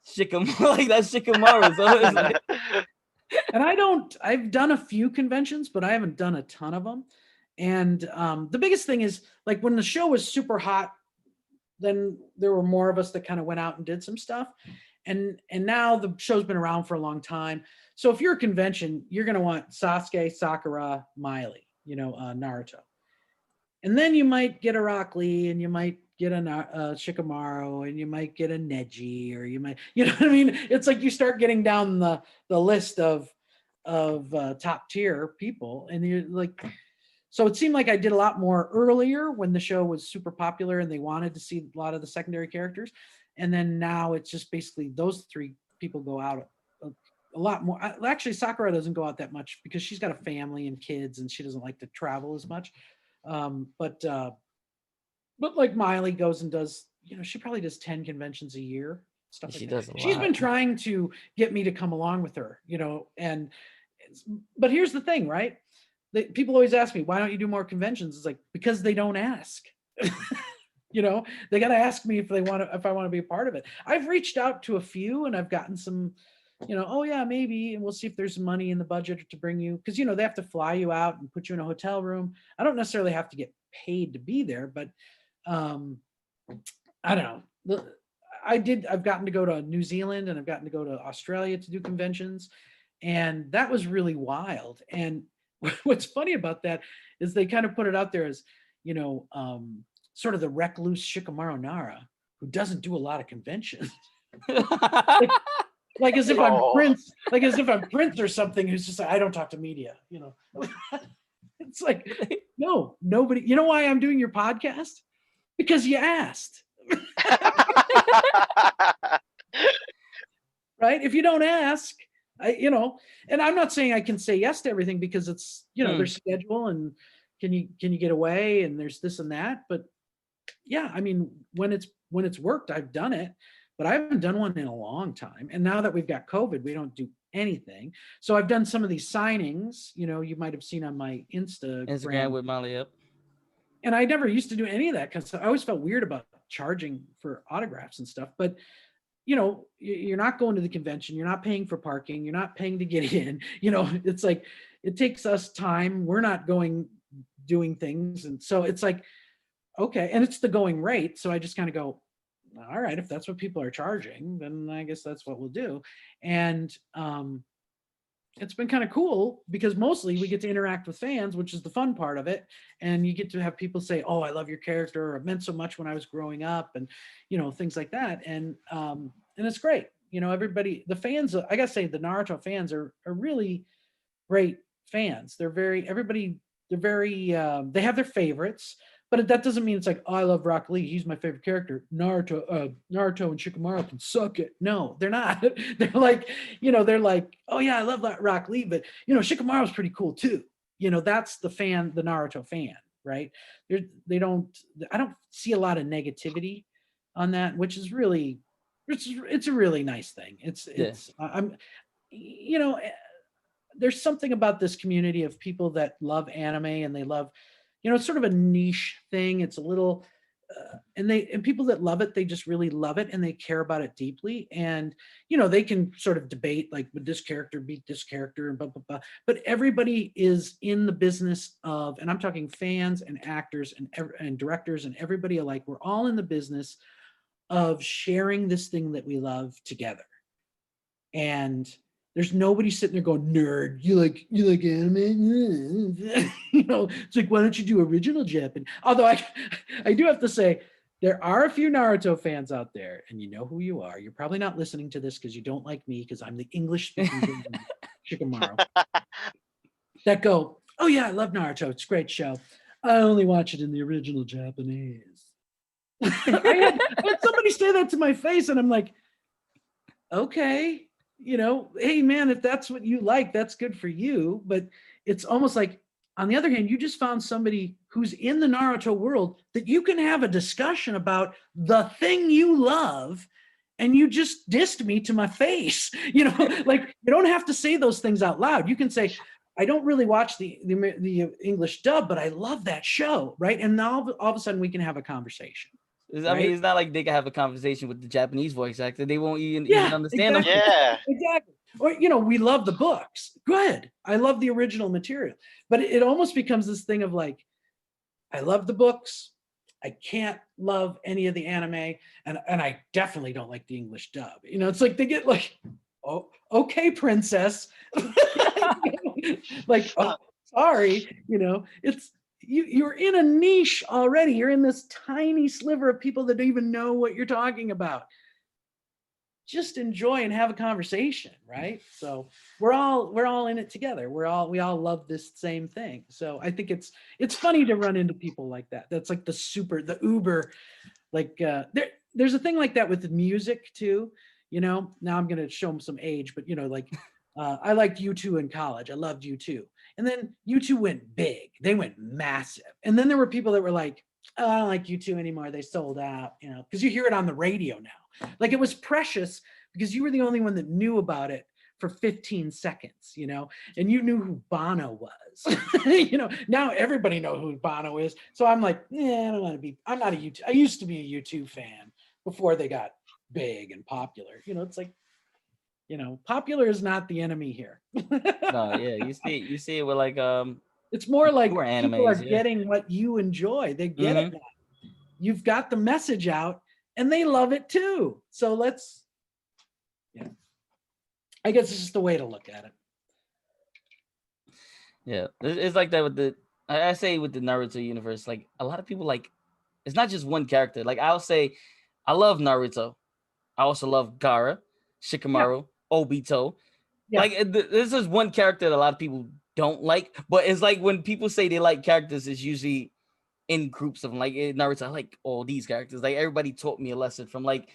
Shikamaru, like that's Shikamaru. So it's like, and I've done a few conventions, but I haven't done a ton of them. And the biggest thing is, like, when the show was super hot, then there were more of us that kind of went out and did some stuff. And now the show's been around for a long time. So if you're a convention, you're going to want Sasuke, Sakura, Miley, Naruto. And then you might get a Rock Lee, and you might get a Shikamaru, and you might get a Neji, or you might, what I mean? It's like you start getting down the list of top tier people, and you're like, so it seemed like I did a lot more earlier when the show was super popular and they wanted to see a lot of the secondary characters. And then now it's just basically those three people go out a lot more. Actually, Sakura doesn't go out that much because she's got a family and kids, and she doesn't like to travel as much. But like Miley goes and does, she probably does 10 conventions a year. Stuff like she that. does a She's lot. been trying to get me to come along with her, but here's the thing, right? People always ask me, why don't you do more conventions? It's like, because they don't ask. They got to ask me if I want to be a part of it. I've reached out to a few, and I've gotten some, oh yeah, maybe, and we'll see if there's some money in the budget to bring you, because they have to fly you out and put you in a hotel room. I don't necessarily have to get paid to be there, but I don't know. I've gotten to go to New Zealand, and I've gotten to go to Australia to do conventions, and that was really wild. And what's funny about that is they kind of put it out there as, sort of the recluse Shikamaru Nara, who doesn't do a lot of conventions. like as if I'm Prince, or something, who's just like, I don't talk to media, It's like, no, nobody. You know why I'm doing your podcast? Because you asked. Right? If you don't ask, and I'm not saying I can say yes to everything, because it's, their schedule, and can you get away, and there's this and that. But yeah, I mean, when it's worked, I've done it, but I haven't done one in a long time. And now that we've got COVID, we don't do anything. So I've done some of these signings, you might have seen on my Instagram with Molly. Yep. And I never used to do any of that, because I always felt weird about charging for autographs and stuff. But you're not going to the convention, you're not paying for parking, you're not paying to get in. It's like, it takes us time. We're not doing things, and so it's like, okay, and it's the going rate. So I just kind of go, all right, if that's what people are charging, then I guess that's what we'll do. And it's been kind of cool, because mostly we get to interact with fans, which is the fun part of it. And you get to have people say, oh, I love your character, or it meant so much when I was growing up, and things like that. And it's great. Everybody, the fans, I gotta say, the Naruto fans are really great fans. They're very, they have their favorites. But that doesn't mean it's like, oh, I love Rock Lee, he's my favorite character. Naruto and Shikamaru can suck it. No, they're not. They're like, oh yeah, I love that Rock Lee, but Shikamaru's pretty cool too. That's the Naruto fan, right? I don't see a lot of negativity on that, which is really, it's a really nice thing. There's something about this community of people that love anime, and they love, it's sort of a niche thing. It's a little, and people that love it, they just really love it, and they care about it deeply. And, they can sort of debate, like, would this character beat this character, and blah, blah, blah. But everybody is in the business of, and I'm talking fans and actors and directors and everybody alike, we're all in the business of sharing this thing that we love together. And There's nobody sitting there going, nerd, you like anime? You know, it's like, why don't you do original Japanese? Although I do have to say, there are a few Naruto fans out there, and you know who you are. You're probably not listening to this because you don't like me because I'm the English speaking version, Shikamaru, that go, oh yeah, I love Naruto. It's a great show. I only watch it in the original Japanese. I had somebody say that to my face, and I'm like, okay, you know, hey man, if that's what you like, that's good for you. But it's almost like, on the other hand, you just found somebody who's in the Naruto world that you can have a discussion about the thing you love, and you just dissed me to my face. You know, like, you don't have to say those things out loud. You can say, I don't really watch the English dub, but I love that show, right? And now all of a sudden we can have a conversation. I mean, it's not like they can have a conversation with the Japanese voice actor. They won't even understand exactly. them. Yeah. Exactly. Or, you know, we love the books. Good. I love the original material. But it almost becomes this thing of like, I love the books. I can't love any of the anime. And I definitely don't like the English dub. You know, it's like they get like, oh, okay, princess. Like, oh, sorry. You know, it's, you're in a niche already. You're in this tiny sliver of people that don't even know what you're talking about. Just enjoy and have a conversation, right? So we're all in it together. We all love this same thing. So I think it's funny to run into people like that. That's like the uber, like there's a thing like that with the music too. You know, now I'm gonna show them some age, but you know, like I liked U2 in college. I loved U2. And then U2 went big. They went massive. And then there were people that were like, oh, I don't like U2 anymore. They sold out, you know, because you hear it on the radio now. Like, it was precious because you were the only one that knew about it for 15 seconds, you know, and you knew who Bono was. You know, now everybody knows who Bono is. So I'm like, I don't want to be, I'm not a U2. I used to be a U2 fan before they got big and popular. You know, it's like, you know, popular is not the enemy here. No, yeah, you see it with like it's more like newer people are animes, yeah. getting what you enjoy. They get Mhm. it now. You've got the message out and they love it too. So let's, yeah, I guess it's just the way to look at it. Yeah, it's like that with the. I say with the Naruto universe, like a lot of people like, it's not just one character. Like I'll say, I love Naruto. I also love Gaara, Shikamaru, Obito. Yeah. Like this is one character that a lot of people don't like, but it's like when people say they like characters, it's usually in groups of them. Like in Naruto, I like all these characters. Like everybody taught me a lesson from like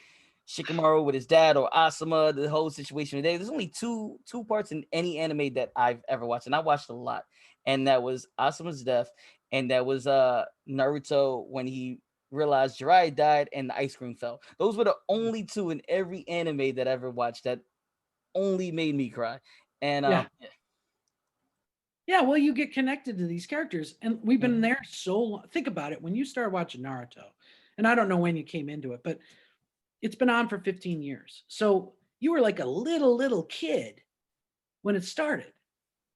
Shikamaru with his dad or Asuma, the whole situation. There's only two parts in any anime that I've ever watched, and I watched a lot. And that was Asuma's death, and that was Naruto when he realized Jiraiya died and the ice cream fell. Those were the only two in every anime that I ever watched that only made me cry. And Yeah. Yeah, well, you get connected to these characters, and we've been there so long. Think about it. When you started watching Naruto, and I don't know when you came into it, but it's been on for 15 years. So you were like a little kid when it started.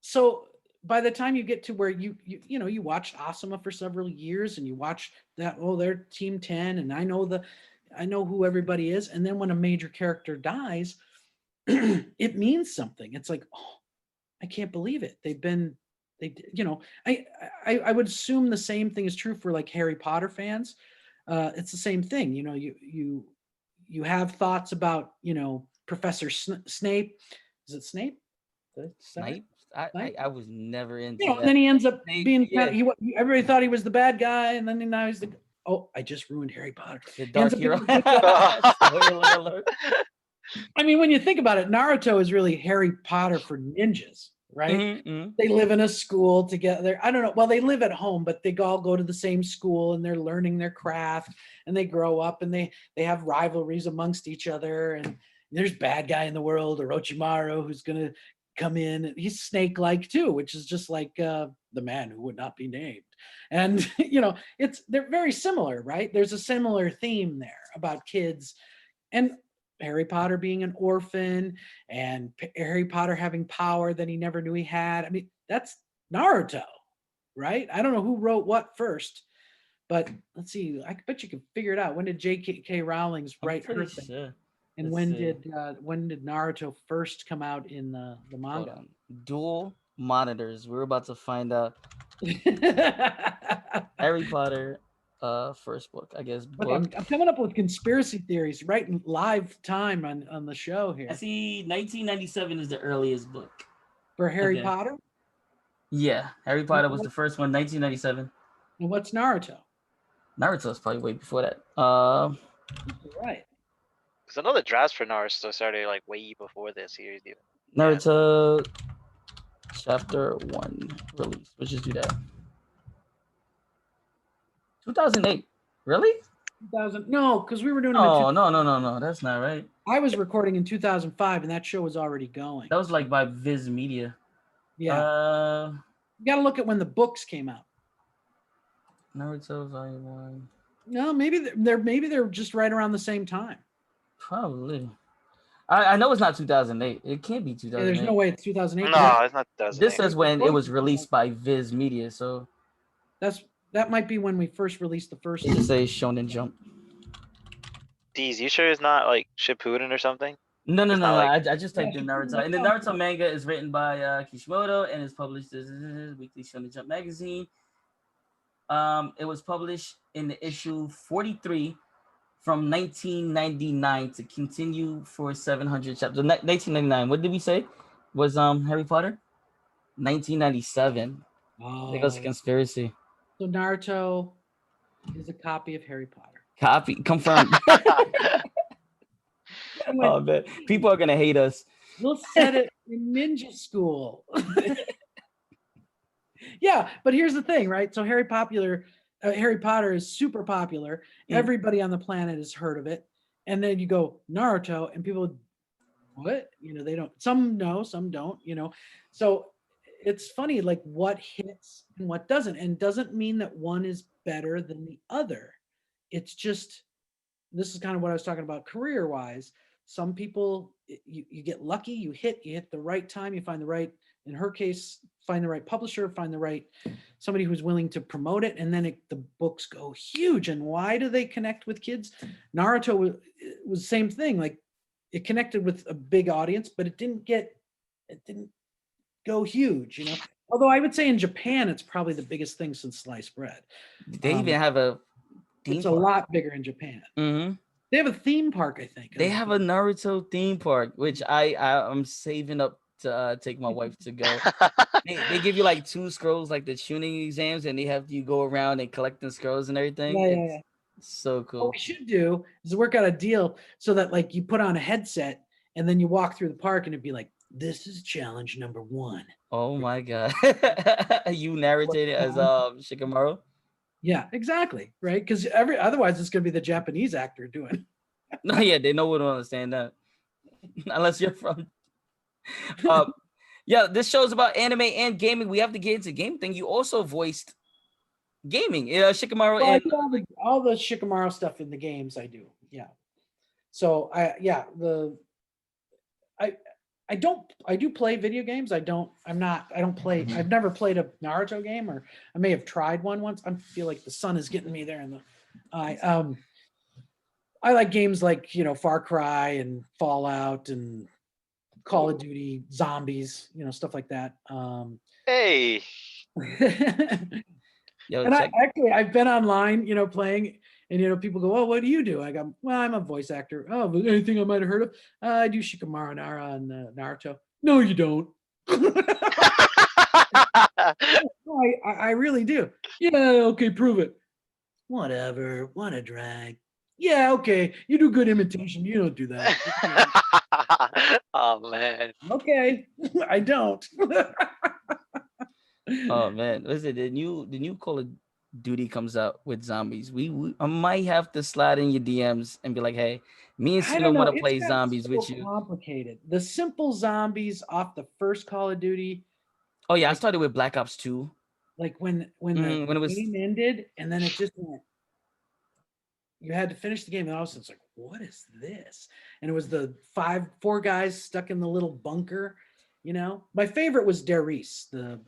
So by the time you get to where you know, you watched Asuma for several years, and you watch that, oh, they're Team 10, and I know who everybody is. And then when a major character dies, it means something. It's like, oh, I can't believe it. You know, I would assume the same thing is true for like Harry Potter fans. It's the same thing. You know, you have thoughts about, you know, Professor Snape. Is it Snape? Snape? I was never into you know, that. And then he ends up Snape, being, yeah. Everybody thought he was the bad guy, and then now he's the, oh, I just ruined Harry Potter. The dark hero. Spoiler alert. I mean, when you think about it, Naruto is really Harry Potter for ninjas, right? Mm-hmm. They live in a school together. I don't know. Well, they live at home, but they all go to the same school, and they're learning their craft, and they grow up, and they have rivalries amongst each other. And there's bad guy in the world, Orochimaru, who's going to come in. He's snake-like too, which is just like the man who would not be named. And, you know, they're very similar, right? There's a similar theme there about kids, and Harry Potter being an orphan, and Harry Potter having power that he never knew he had. I mean, that's Naruto, right? I don't know who wrote what first, but let's see. I bet you can figure it out. When did J.K. Rowling's write her thing? Sure. And Let's when did Naruto first come out in the hold manga? on. Dual monitors. We're about to find out. Harry Potter, first book, I guess. Look, Book. I'm coming up with conspiracy theories right in live time on the show I here see 1997 is the earliest book. for Harry Okay. Potter. Yeah, Harry Potter was the first one, 1997. And what's Naruto? Naruto's probably way before that. Right. Because I know the drafts for Naruto started like way before this series even. Naruto Chapter 1 release. Let's just do that. 2008. Really? 2000. No, because we were doing. Oh, no. That's not right. I was recording in 2005, and that show was already going. That was like by Viz Media. Yeah. You got to look at when the books came out. Naruto Volume 1. No, maybe they're just right around the same time. Probably. I know it's not 2008. It can't be 2008. Yeah, there's no way it's 2008. No, it's not 2008. This says when it was released by Viz Media, so that might be when we first released the first. It just says Shonen Jump. Deez, you sure it's not like Shippuden or something? No. Like... I just typed in Naruto. And the Naruto manga is written by Kishimoto and is published as Weekly Shonen Jump magazine. It was published in the issue 43 from 1999 to continue for 700 chapters. 1999. What did we say? Was Harry Potter? 1997. Oh. There goes a conspiracy. So Naruto is a copy of Harry Potter. Copy confirmed. Oh man, people are gonna hate us. We'll set it in ninja school. Yeah, but here's the thing, right? So Harry Potter is super popular. Everybody on the planet has heard of it. And then you go Naruto, and people, what? They don't. Some know, some don't. So it's funny, like what hits and what doesn't, and doesn't mean that one is better than the other. It's just, this is kind of what I was talking about career-wise. Some people, you get lucky, you hit the right time, you find the right, in her case, find the right publisher, find the right somebody who's willing to promote it, and then the books go huge. And why do they connect with kids? Naruto was the same thing. Like, it connected with a big audience, but it didn't go huge, Although I would say in Japan, it's probably the biggest thing since sliced bread. They even have a theme It's park. a lot bigger in Japan. Mm-hmm. They have a theme park, I think. They have a Naruto theme park, which I'm saving up to take my wife to go. They give you like 2 scrolls, like the tuning exams, and they have you go around and collect the scrolls and everything. Yeah. It's so cool. What we should do is work out a deal so that like you put on a headset and then you walk through the park and it'd be like, this is challenge number 1. Oh my god. You narrated it as Shikamaru? Yeah, exactly. Right. Because otherwise it's gonna be the Japanese actor doing. No, yeah, they know we don't understand that. Unless you're from yeah, this show's about anime and gaming. We have to get into game thing. You also voiced gaming. Shikamaru Well, and I do all the Shikamaru stuff in the games I do. Yeah. So I do play video games. I don't play. I've never played a Naruto game, or I may have tried one once. I feel like the sun is getting me there in the I like games like, Far Cry and Fallout and Call of Duty, zombies, stuff like that. Hey. Yo, and I've been online, playing, and people go, "Oh, what do you do?" I go, "Well, I'm a voice actor." "Oh, but anything I might have heard of?" "I do Shikamaru Nara on Naruto." "No, you don't." "No, I really do." "Yeah, okay, prove it." "Whatever, what a drag." "Yeah, okay, you do good imitation. You don't do that." Oh man. "Okay, I don't." Oh man, listen, the new Call of Duty comes out with zombies. I might have to slide in your DMs and be like, hey, me and Sino want to play zombies with you. Complicated. The simple zombies off the first Call of Duty. Oh yeah, I started with Black Ops 2. Like when the game ended, and then it just went. You had to finish the game, and I was like, "What is this?" And it was the 4 guys stuck in the little bunker. My favorite was Darius, the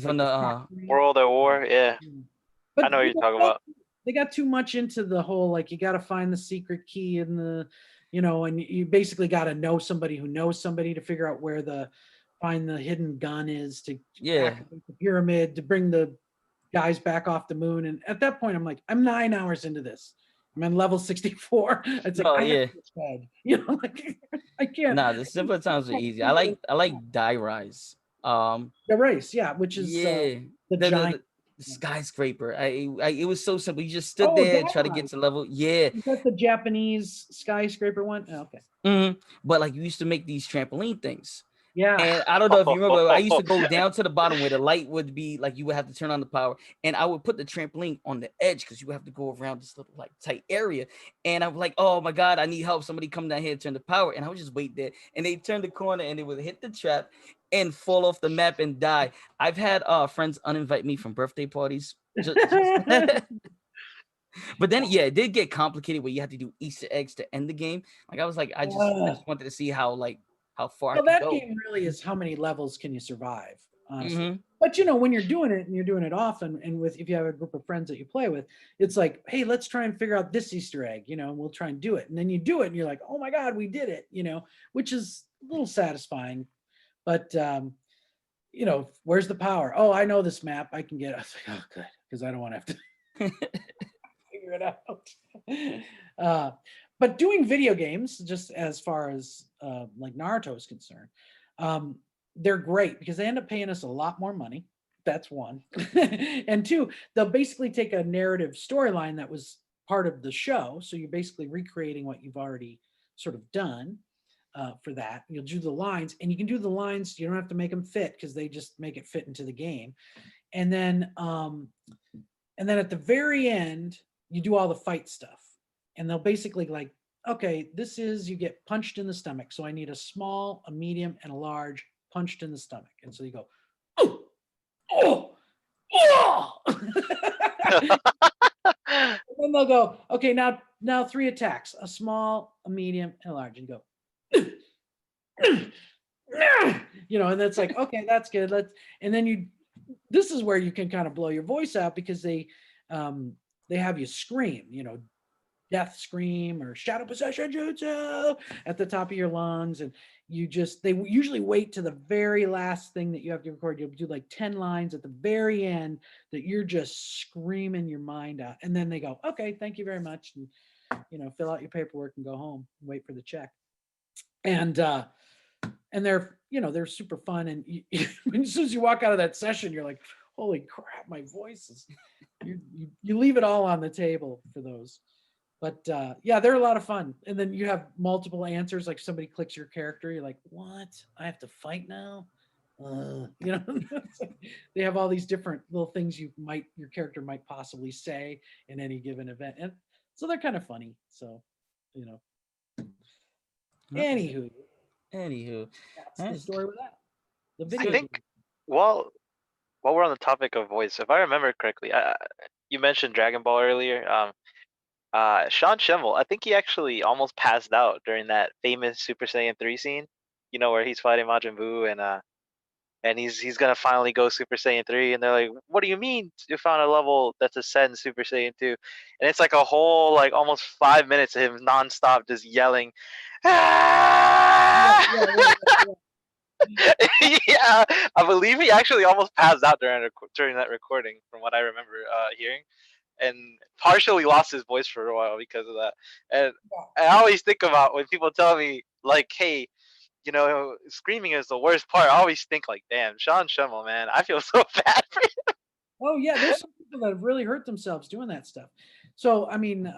from the World at War, yeah. But I know what you're talking about. they got too much into the whole like you got to find the secret key in the, and you basically got to know somebody who knows somebody to figure out where the find the hidden gun is to Yeah. activate the pyramid to bring the guys back off the moon. And at that point, I'm like, I'm 9 hours into this. I'm on level 64. It's like Oh I have yeah. to get fed. Like I can't. Nah, the simpler times are easy. I like Die Rise. The race, yeah, which is Yeah. the The the, giant. the, the skyscraper. It was so simple. You just stood Oh, there, that try to get one. to level. Yeah. Is that the Japanese skyscraper one? Oh, okay. But like you used to make these trampoline things. Yeah. And I don't know if you remember, I used to go down to the bottom where the light would be, like you would have to turn on the power, and I would put the trampoline on the edge because you would have to go around this little like tight area. And I'm like, oh my god, I need help. Somebody come down here and turn the power. And I would just wait there, and they turn the corner and they would hit the trap and fall off the map and die. I've had friends uninvite me from birthday parties. But then yeah, it did get complicated where you had to do Easter eggs to end the game. Like I was like, I just wanted to see how far I Well, could that go. game really is how many levels can you survive, honestly. Mm-hmm. But when you're doing it and you're doing it often, and if you have a group of friends that you play with, it's like, hey, let's try and figure out this Easter egg, and we'll try and do it. And then you do it, and you're like, oh my god, we did it, which is a little satisfying. But where's the power? Oh, I know this map. I can get it. I was like, oh, good, because I don't want to have to figure it out. But doing video games, just as far as like Naruto is concerned, they're great because they end up paying us a lot more money. That's one. And two, they'll basically take a narrative storyline that was part of the show. So you're basically recreating what you've already sort of done for that. You'll do the lines, and you can do the lines. You don't have to make them fit because they just make it fit into the game. And then at the very end, you do all the fight stuff. And they'll basically like, okay, this is, you get punched in the stomach. So I need a small, a medium, and a large punched in the stomach. And so you go, oh, oh, oh. And then they'll go, okay, now 3 attacks, a small, a medium, and a large. And you go, and that's like, okay, that's good. And then this is where you can kind of blow your voice out because they have you scream, death scream or shadow possession jutsu at the top of your lungs. And they usually wait to the very last thing that you have to record. You'll do like 10 lines at the very end that you're just screaming your mind out. And then they go, okay, thank you very much. And, fill out your paperwork and go home and wait for the check. And they're super fun. And as soon as you walk out of that session, you're like, holy crap, my voice is, you leave it all on the table for those. But yeah, they're a lot of fun. And then you have multiple answers. Like somebody clicks your character, you're like, what? I have to fight now? They have all these different little things your character might possibly say in any given event. And so they're kind of funny. So, anywho, that's the story with that. The video I think, while we're on the topic of voice, if I remember correctly, you mentioned Dragon Ball earlier. Sean Schemmel, I think he actually almost passed out during that famous Super Saiyan 3 scene, where he's fighting Majin Buu and he's gonna finally go Super Saiyan 3, and they're like, what do you mean you found a level that's ascend Super Saiyan 2? And it's like a whole like almost 5 minutes of him nonstop just yelling, ah! Yeah, I believe he actually almost passed out during that recording, from what I remember hearing, and partially lost his voice for a while because of that. And I always think about when people tell me like, hey, screaming is the worst part. I always think like, damn, Sean Schemmel, man, I feel so bad for you. Oh yeah, there's some people that have really hurt themselves doing that stuff. So I mean,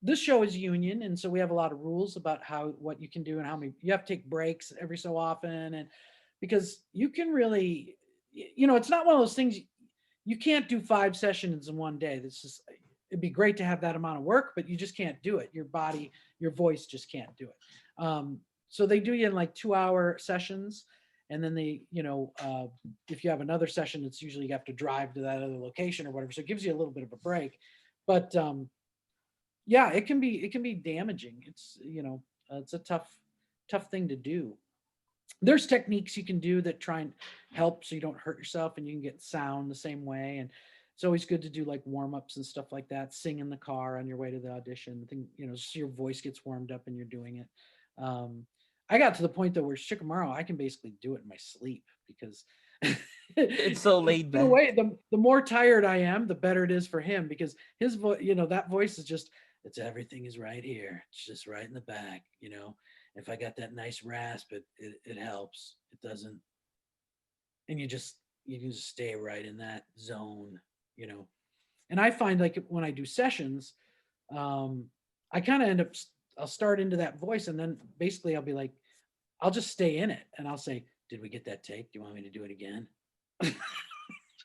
this show is union, and so we have a lot of rules about what you can do and how many you have to take breaks every so often, and because you can really, it's not one of those things you can't do 5 sessions in one day. It'd be great to have that amount of work, but you just can't do it. Your body, your voice just can't do it. So they do you in like 2-hour sessions. And then if you have another session, it's usually you have to drive to that other location or whatever. So it gives you a little bit of a break. But yeah, it can be damaging. It's, it's a tough thing to do. There's techniques you can do that try and help so you don't hurt yourself and you can get sound the same way. And it's always good to do like warm-ups and stuff like that. Sing in the car on your way to the audition. So your voice gets warmed up and you're doing it. I got to the point though where Shikamaru, I can basically do it in my sleep because It's so laid in a back. way, the more tired I am, the better it is for him because his voice, that voice is just, it's everything is right here. It's just right in the back. If I got that nice rasp, it helps. It doesn't, and you can just stay right in that zone. And I find like when I do sessions, I kind of I'll start into that voice, and then basically I'll be like, I'll just stay in it, and I'll say, "Did we get that take? Do you want me to do it again?"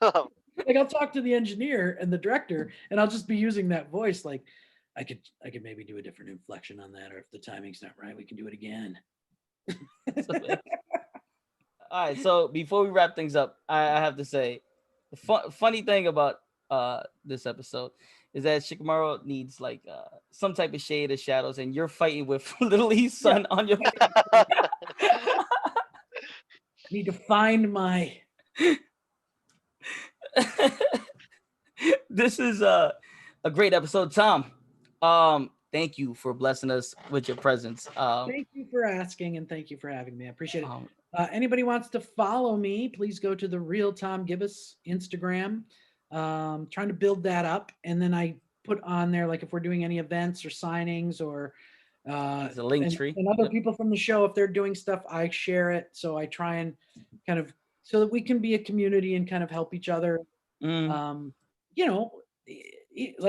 Like I'll talk to the engineer and the director, and I'll just be using that voice. Like I could maybe do a different inflection on that, or if the timing's not right, we can do it again. All right, so before we wrap things up, I have to say, the funny thing about this episode is that Shikamaru needs like some type of shade or shadows, and you're fighting with Little E's son on your face. Need to find my. This is a great episode, Tom. Thank you for blessing us with your presence. Thank you for asking, and thank you for having me. I appreciate it. Anybody wants to follow me, please go to the Real Tom GIBIS Instagram. Trying to build that up, and then I put on there like if we're doing any events or signings or there's a link tree, and other people from the show, if they're doing stuff, I share it. So I try and kind of so that we can be a community and kind of help each other. Like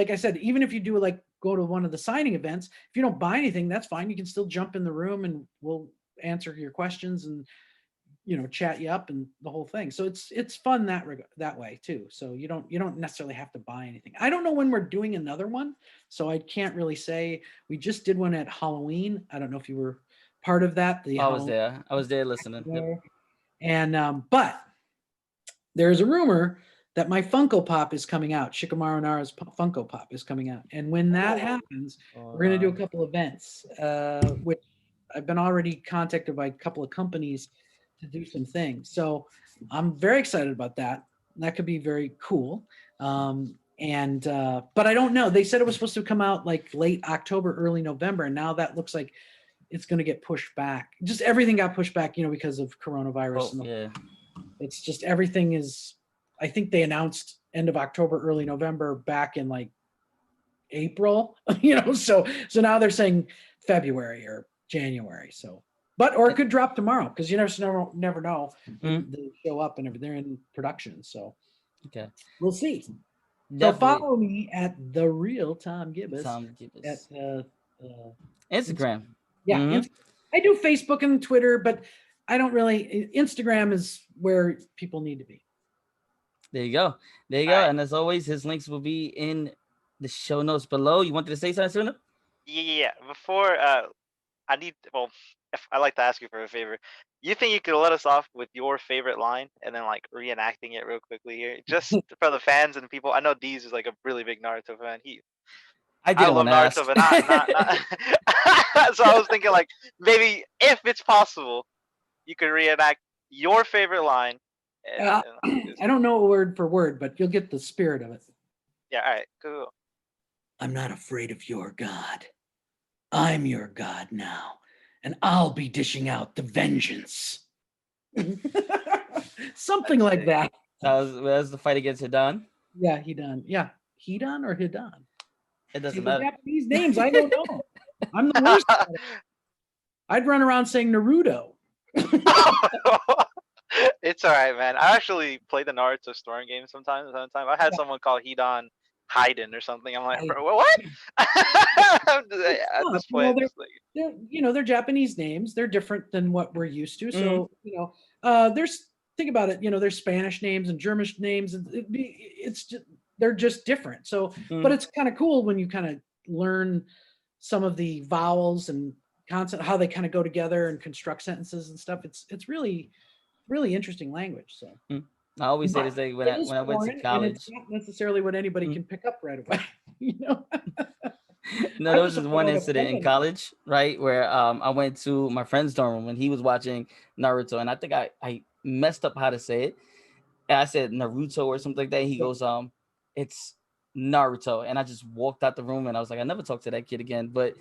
I said, even if you do like go to one of the signing events, if you don't buy anything, that's fine. You can still jump in the room and we'll answer your questions and chat you up and the whole thing. So it's fun that way too. So you don't necessarily have to buy anything. I don't know when we're doing another one, so I can't really say. We just did one at Halloween. I don't know if you were part of that. I was there listening. Yep. And but there's a rumor that my Funko Pop is coming out. Shikamaru Nara's Funko Pop is coming out. And when that happens, we're going to do a couple events, which I've been already contacted by a couple of companies to do some things. So I'm very excited about that. That could be very cool. But I don't know. They said it was supposed to come out like late October, early November. And now that looks like it's going to get pushed back. Just everything got pushed back, because of coronavirus. It's just everything is, I think they announced end of October, early November back in like April, so now they're saying February or January. Or it could drop tomorrow because you never know. They show up and they're in production. So okay, we'll see. Definitely. So follow me at the Real Tom GIBIS. At Instagram. Yeah, I do Facebook and Twitter, but I don't really. Instagram is where people need to be. There you go. Right. And as always, his links will be in the show notes below. You wanted to say something, SUNA? Yeah. Before if I like to ask you for a favor. You think you could let us off with your favorite line and then like reenacting it real quickly here, just for the fans and people? I know Deez is like a really big Naruto fan. I love Naruto, but not. So I was thinking like maybe if it's possible, you could reenact your favorite line. I don't know word for word, but you'll get the spirit of it. Yeah, all right, cool. I'm not afraid of your god. I'm your god now, and I'll be dishing out the vengeance. Something like that. That was the fight against Hidan? Yeah, Hidan. Yeah, Hidan or Hidan? It doesn't matter. Japanese names, I don't know. I'm the worst at it. I'd run around saying Naruto. It's all right, man. I actually play the Naruto Storm game sometimes. I had someone call Hidan Haiden or something. I'm like, bro, what? At this point, they're Japanese names. They're different than what we're used to. So there's think about it. There's Spanish names and German names, and they're just different. So, but it's kind of cool when you kind of learn some of the vowels and consonants, how they kind of go together and construct sentences and stuff. It's really interesting language. So I always say this thing when I went to college. It's not necessarily what anybody can pick up right away. No, there was this one incident in college, right, where I went to my friend's dorm room and he was watching Naruto, and I think I messed up how to say it. And I said Naruto or something like that. He goes, it's Naruto. And I just walked out the room and I was like, I never talked to that kid again. But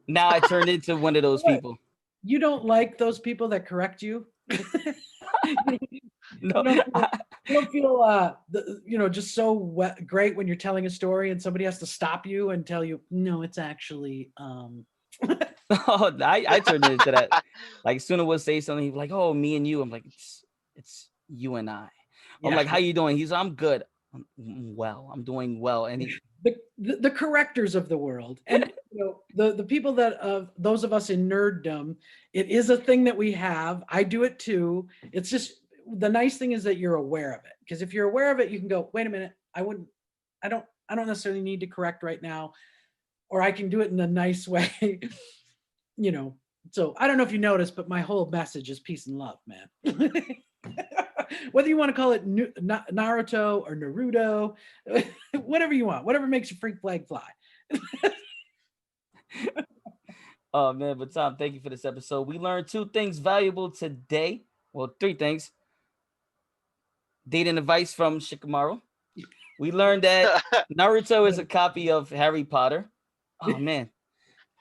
now I turned into one of those What? people. You don't like those people that correct you? No, You don't feel just so great when you're telling a story and somebody has to stop you and tell you, no, it's actually I turned into that. Like Suna would say something, he'd be like, "Oh, me and you." I'm like, "It's you and I." I'm Yeah. like, "How you doing?" He's, "I'm good." Well, I'm doing well. And he, the correctors of the world, and the people that those of us in nerddom, it is a thing that we have. I do it too. It's just the nice thing is that you're aware of it, because if you're aware of it, you can go, wait a minute, I don't necessarily need to correct right now, or I can do it in a nice way. So I don't know if you noticed, but my whole message is peace and love, man. Whether you want to call it Naruto or Naruto, whatever you want, whatever makes your freak flag fly. oh man, but Tom, thank you for this episode. We learned 2 things valuable today. Well, 3 things. Dating advice from Shikamaru. We learned that Naruto is a copy of Harry Potter. Oh man.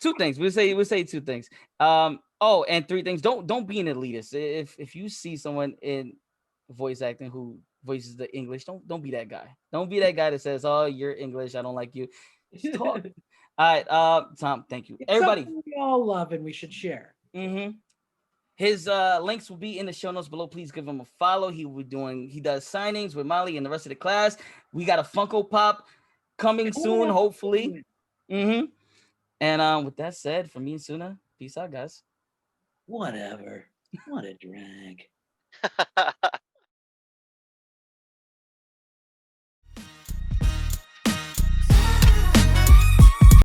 2 things. We'll say 2 things. Oh, and 3 things. Don't be an elitist. If you see someone in voice acting who voices the English, don't be that guy. Don't be that guy that says, "Oh, you're English, I don't like you." Just talk. All right, Tom, thank you. It's Everybody. something we all love and we should share. His links will be in the show notes below. Please give him a follow. He does signings with Molly and the rest of the class. We got a Funko Pop coming soon, hopefully. And with that said, from me and Suna, peace out, guys. Whatever. What a drag.